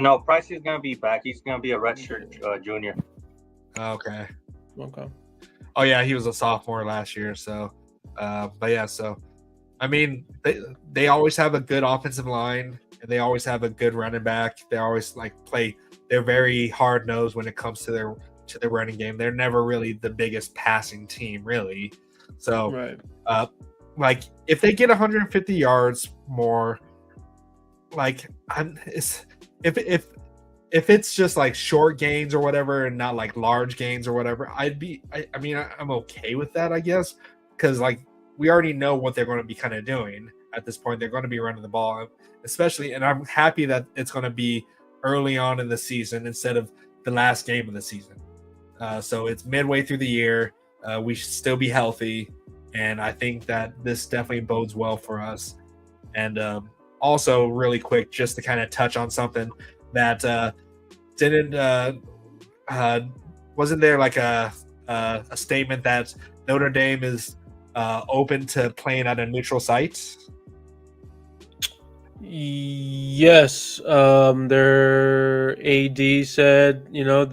No, Price is going to be back. He's going to be a redshirt junior. Okay. Oh yeah, he was a sophomore last year. So, but yeah, so I mean, they always have a good offensive line, and they always have a good running back. They always play. They're very hard nosed when it comes to their running game. They're never really the biggest passing team, really. So, right. If they get 150 yards more, if it's just short gains or whatever, and not large gains or whatever, I'm okay with that, I guess, because we already know what they're going to be kind of doing at this point. They're going to be running the ball, especially, and I'm happy that it's going to be early on in the season instead of the last game of the season. So it's midway through the year. We should still be healthy, and I think that this definitely bodes well for us. And also, really quick, just to kind of touch on something that wasn't there a statement that Notre Dame is open to playing at a neutral site? Yes, their AD said,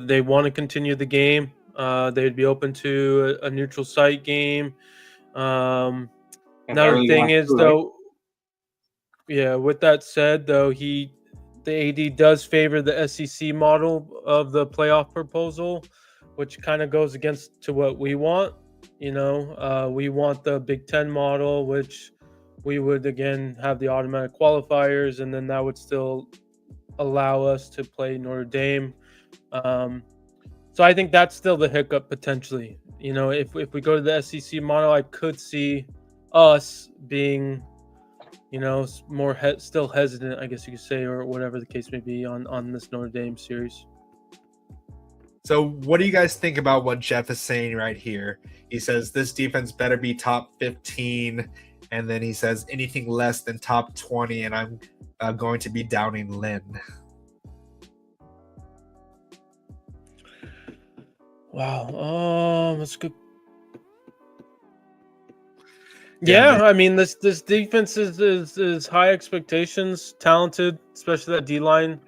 they want to continue the game. They'd be open to a neutral site game. Now the thing is, though, yeah. With that said, though, the AD does favor the SEC model of the playoff proposal, which kind of goes against to what we want. We want the Big Ten model, which we would again have the automatic qualifiers, and then that would still allow us to play Notre Dame. So I think that's still the hiccup potentially. If we go to the SEC model, I could see us being, more still hesitant, I guess you could say, or whatever the case may be on this Notre Dame series. So what do you guys think about what Jeff is saying right here? He says this defense better be top 15, and then he says anything less than top 20, and I'm going to be doubting Lynn. Wow, that's good. Yeah, I mean this defense is high expectations, talented, especially that D line.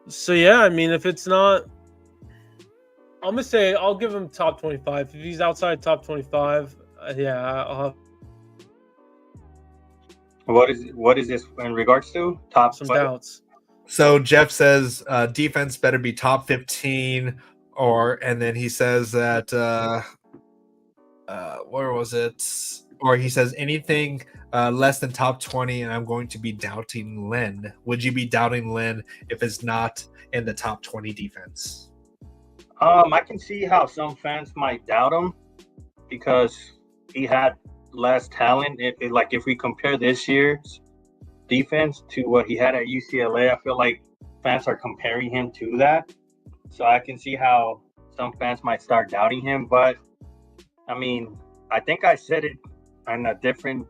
So yeah, I mean if it's not, I'm gonna say I'll give him top 25. If he's outside top 25, yeah, I'll have. What is this in regards to? Top some doubts. So Jeff says defense better be top 15, and then he says that where was it? Or he says anything less than top 20, and I'm going to be doubting Lynn. Would you be doubting Lynn if it's not in the top 20 defense? I can see how some fans might doubt him because he had less talent. Like if we compare this year's defense to what he had at UCLA, I feel like fans are comparing him to that. So I can see how some fans might start doubting him. But I mean, I think I said it in a different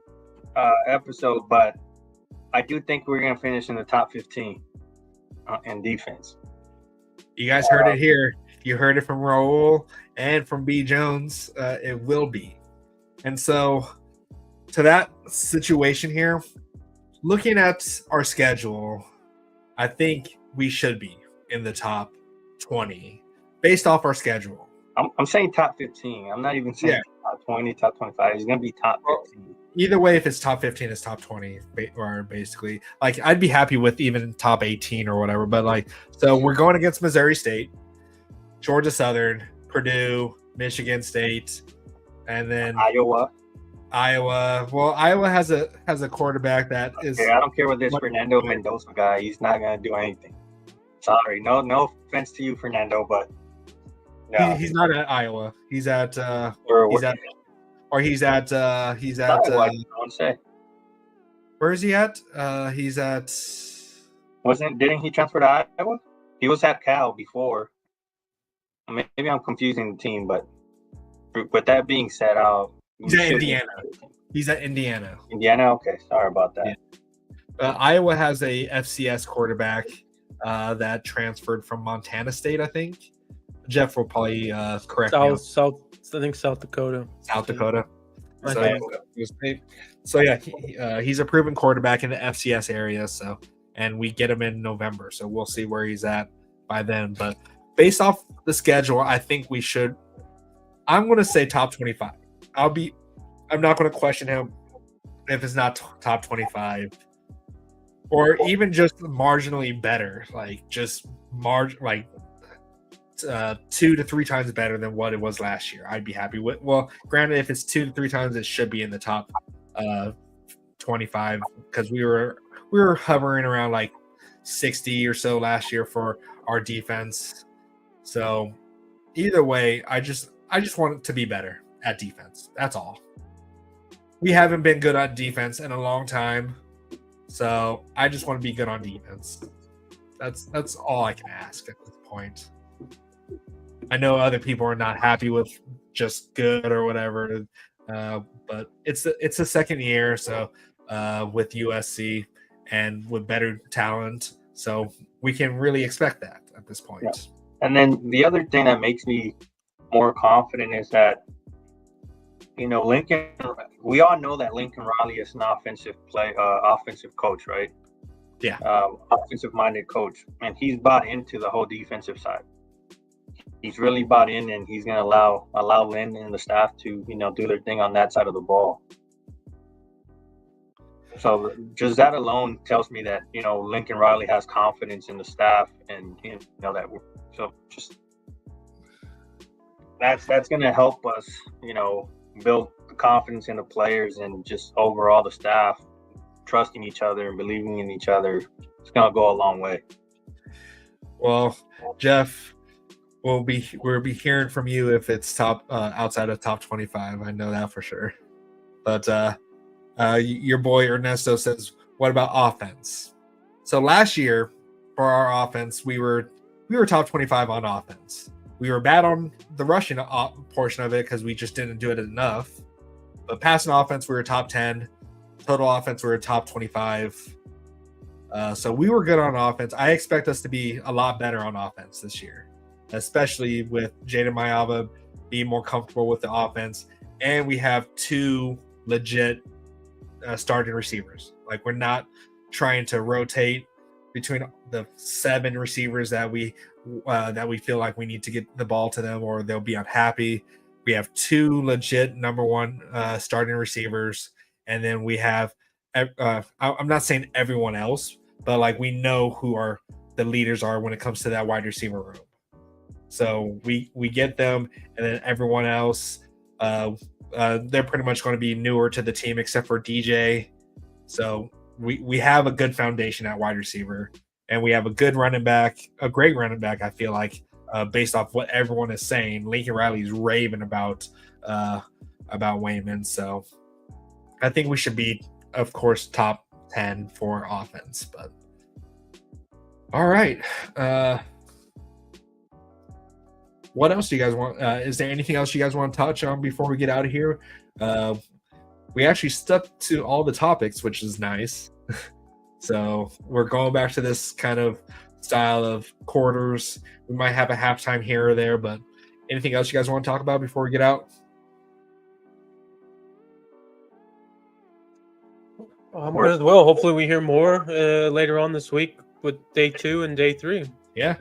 episode, but I do think we're going to finish in the top 15 in defense. You guys heard it here. You heard it from Raul and from B. Jones. It will be. And so, to that situation here, looking at our schedule, I think we should be in the top 20 based off our schedule. I'm saying top 15. I'm not even saying top 20, top 25. It's going to be top 15. Either way, if it's top 15, it's top 20, or basically. Like, I'd be happy with even top 18 or whatever. But, like, so we're going against Missouri State, Georgia Southern, Purdue, Michigan State, and then Iowa. Well, Iowa has a quarterback that is. I don't care what this Fernando Mendoza guy. He's not going to do anything. Sorry, no offense to you, Fernando, but no. He's not at Iowa. He's at Where is he at? He's at. Didn't he transfer to Iowa? He was at Cal before. Maybe I'm confusing the team, but with that being said, he's at Indiana. He's at Indiana. Indiana? Okay, sorry about that. Yeah. Iowa has a FCS quarterback that transferred from Montana State, I think. Jeff will probably correct me. I think South Dakota. South Dakota. So yeah, he's a proven quarterback in the FCS area. So, and we get him in November, so we'll see where he's at by then. But based off the schedule, I think we should. I'm going to say top 25. I'm not going to question him if it's not top 25, or even just marginally better, like just 2 to 3 times better than what it was last year. I'd be happy with. Well, granted, if it's 2 to 3 times, it should be in the top 25 because we were hovering around like 60 or so last year for our defense. So either way, I just want it to be better at defense. That's all. We haven't been good at defense in a long time, so I just want to be good on defense. That's all I can ask at this point. I know other people are not happy with just good or whatever, but it's the second year, so with USC and with better talent, so we can really expect that at this point. Yeah. And then the other thing that makes me more confident is that, Lincoln. We all know that Lincoln Riley is an offensive coach, right? Yeah, offensive-minded coach, and he's bought into the whole defensive side. He's really bought in, and he's going to allow Lynn and the staff to, do their thing on that side of the ball. So just that alone tells me that, Lincoln Riley has confidence in the staff, and that's going to help us, build the confidence in the players and just overall the staff trusting each other and believing in each other. It's going to go a long way. Well, Jeff, we'll be hearing from you if it's top outside of top 25. I know that for sure. But your boy Ernesto says, what about offense? So last year for our offense, we were top 25 on offense. We were bad on the rushing portion of it because we just didn't do it enough. But passing offense, we were top 10. Total offense, we were top 25. So we were good on offense. I expect us to be a lot better on offense this year, especially with Jaden Mayava being more comfortable with the offense. And we have 2 legit starting receivers. Like, we're not trying to rotate between the 7 receivers that we feel like we need to get the ball to them or they'll be unhappy. We have 2 legit number 1 starting receivers, and then we have I'm not saying everyone else, but like we know who the leaders are when it comes to that wide receiver room. So we get them, and then everyone else, they're pretty much going to be newer to the team except for DJ. So we have a good foundation at wide receiver, and we have a good running back, a great running back. I feel like based off what everyone is saying, Lincoln Riley's raving about Wayman. So I think we should be, of course, top 10 for offense. But all right. What else do you guys want? Is there anything else you guys want to touch on before we get out of here? We actually stuck to all the topics, which is nice. So we're going back to this kind of style of quarters. We might have a halftime here or there, but anything else you guys want to talk about before we get out? As well. Hopefully we hear more later on this week with day 2 and day 3. Yeah.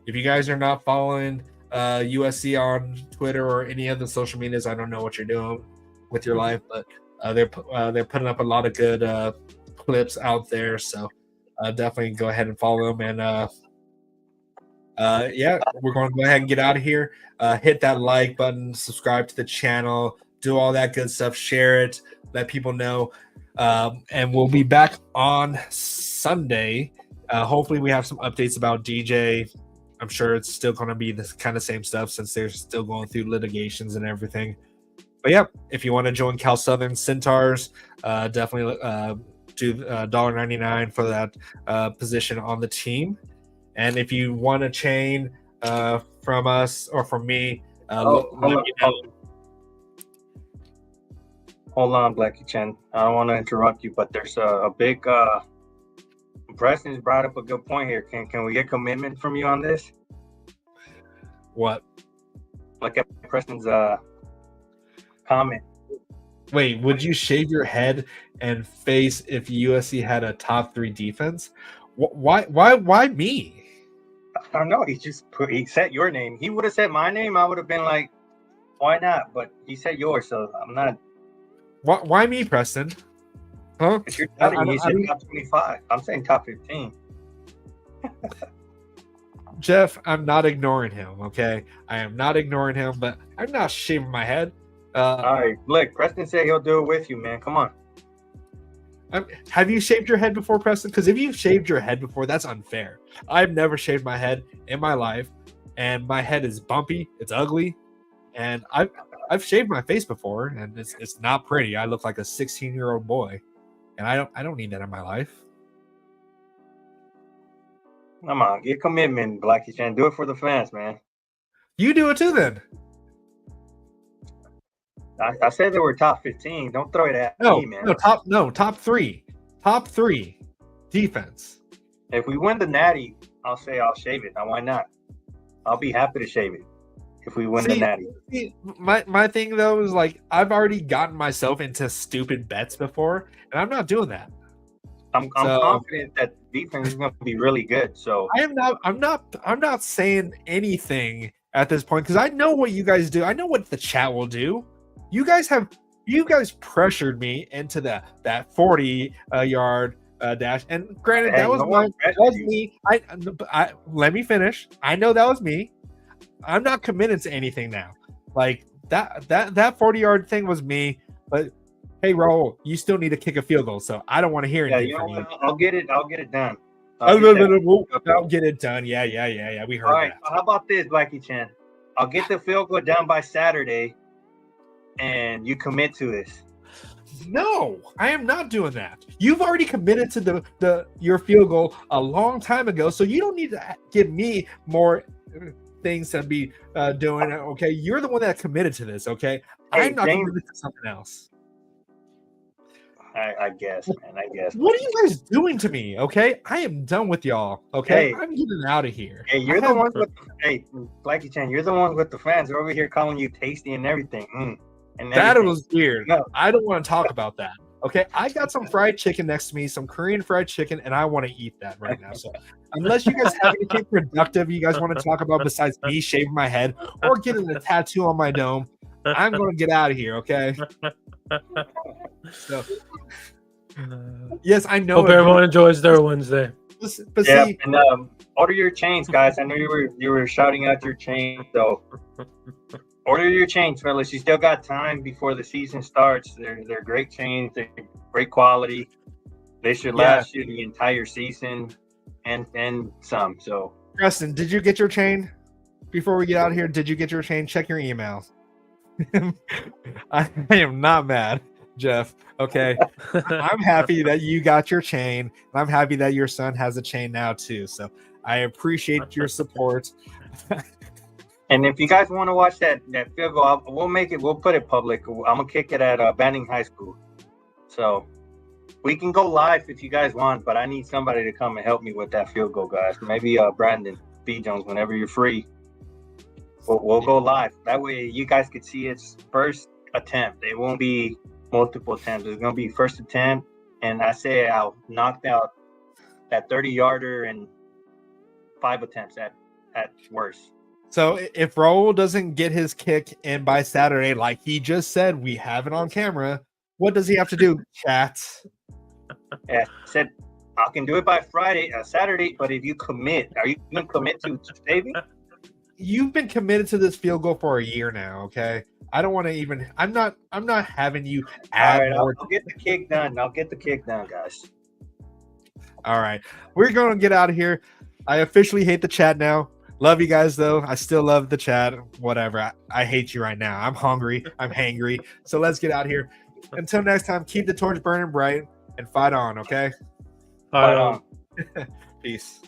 If you guys are not following USC on Twitter or any of the social medias, I don't know what you're doing with your life, but they're putting up a lot of good clips out there. So definitely go ahead and follow them. And yeah, we're going to go ahead and get out of here. Hit that like button, subscribe to the channel, do all that good stuff, share it, let people know. And we'll be back on Sunday. Hopefully we have some updates about DJ. I'm sure it's still going to be this kind of same stuff since they're still going through litigations and everything. But yeah, if you want to join Cal Southern Centaurs, definitely do $1.99 for that position on the team. And if you want a chain from us or from me, let me know. Hold on, Blackie Chen. I don't want to interrupt you, but there's a big Preston's brought up a good point here. Can we get commitment from you on this? What? Like at Preston's comment. Wait, would you shave your head and face if USC had a top 3 defense? Why me? I don't know. He said your name. He would have said my name. I would have been like, why not? But he said yours, so I'm not. Why me, Preston? Huh? If you're you said top 25. I'm saying top 15. Jeff, I'm not ignoring him, okay? I am not ignoring him, but I'm not shaving my head. All right, look, Preston said he'll do it with you, man. Come on. Have you shaved your head before, Preston? Because if you've shaved your head before, that's unfair. I've never shaved my head in my life, and my head is bumpy. It's ugly, and I've shaved my face before, and it's not pretty. I look like a 16-year-old boy, and I don't need that in my life. Come on, get commitment, Blackie Chan. Do it for the fans, man. You do it too, then. I said they were top 15. Don't throw it at me, man. Top 3. Top 3 defense. If we win the Natty, I'll say I'll shave it. Now, why not? I'll be happy to shave it if we win the Natty. My thing though is like I've already gotten myself into stupid bets before, and I'm not doing that. I'm confident that defense is going to be really good. So I'm not saying anything at this point because I know what you guys do. I know what the chat will do. You guys pressured me into that 40 yard dash, and granted that was me. I let me finish. I know that was me. I'm not committed to anything now. Like that 40 yard thing was me, but. Hey, Raul, you still need to kick a field goal, so I don't want to hear anything from you. I'll get it done. I'll get it done. Yeah. We heard All right, that. how about this, Blackie Chan? I'll get the field goal down by Saturday, and you commit to this. No, I am not doing that. You've already committed to your field goal a long time ago, so you don't need to give me more things to be doing. Okay, you're the one that committed to this. Okay, Hey, I'm not committed to something else. I guess, man. I guess. What are you guys doing to me? Okay, I am done with y'all. Okay, I'm getting out of here. Hey, you're the one with. Hey, Blackie Chan, you're the one with the fans. They're over here calling you tasty and everything. That was weird. No. I don't want to talk about that. Okay, I got some fried chicken next to me, some Korean fried chicken, and I want to eat that right now. So, unless you guys have anything productive you guys want to talk about besides me shaving my head or getting a tattoo on my dome, I'm going to get out of here. Okay. So, yes, I know. Hope everyone enjoys their Wednesday. But Yeah, see, and order your chains, guys. I know you were shouting out your chains, so order your chains, fellas. You still got time before the season starts. They're great chains. They're great quality. They should Yeah. last you the entire season and some. So Preston, did you get your chain? Before we get out of here, did you get your chain? Check your email. I am not mad, Jeff. Okay. I'm happy that you got your chain, and I'm happy that your son has a chain now too. So I appreciate your support. and if you guys want to watch that field goal, we'll put it public. I'm gonna kick it at Banning High School. So we can go live if you guys want, but I need somebody to come and help me with that field goal, guys. Maybe Brandon B. Jones, whenever you're free. We'll go live. That way you guys could see its first attempt. It won't be multiple attempts. It's going to be first attempt. And I say I'll knock out that 30-yarder in 5 attempts at worst. So if Raul doesn't get his kick in by Saturday, like he just said, we have it on camera, what does he have to do, chat? Yeah, I said I can do it by Saturday, but if you commit, are you going to commit to saving? You've been committed to this field goal for a year now, okay? I don't want to even. I'm not having you add All right, more. I'll get the kick done. Guys. All right, we're gonna get out of here. I officially hate the chat now. Love you guys though. I still love the chat. Whatever. I hate you right now. I'm hungry. I'm hangry. So let's get out of here. Until next time, keep the torch burning bright and fight on. Okay. All right. But, Peace.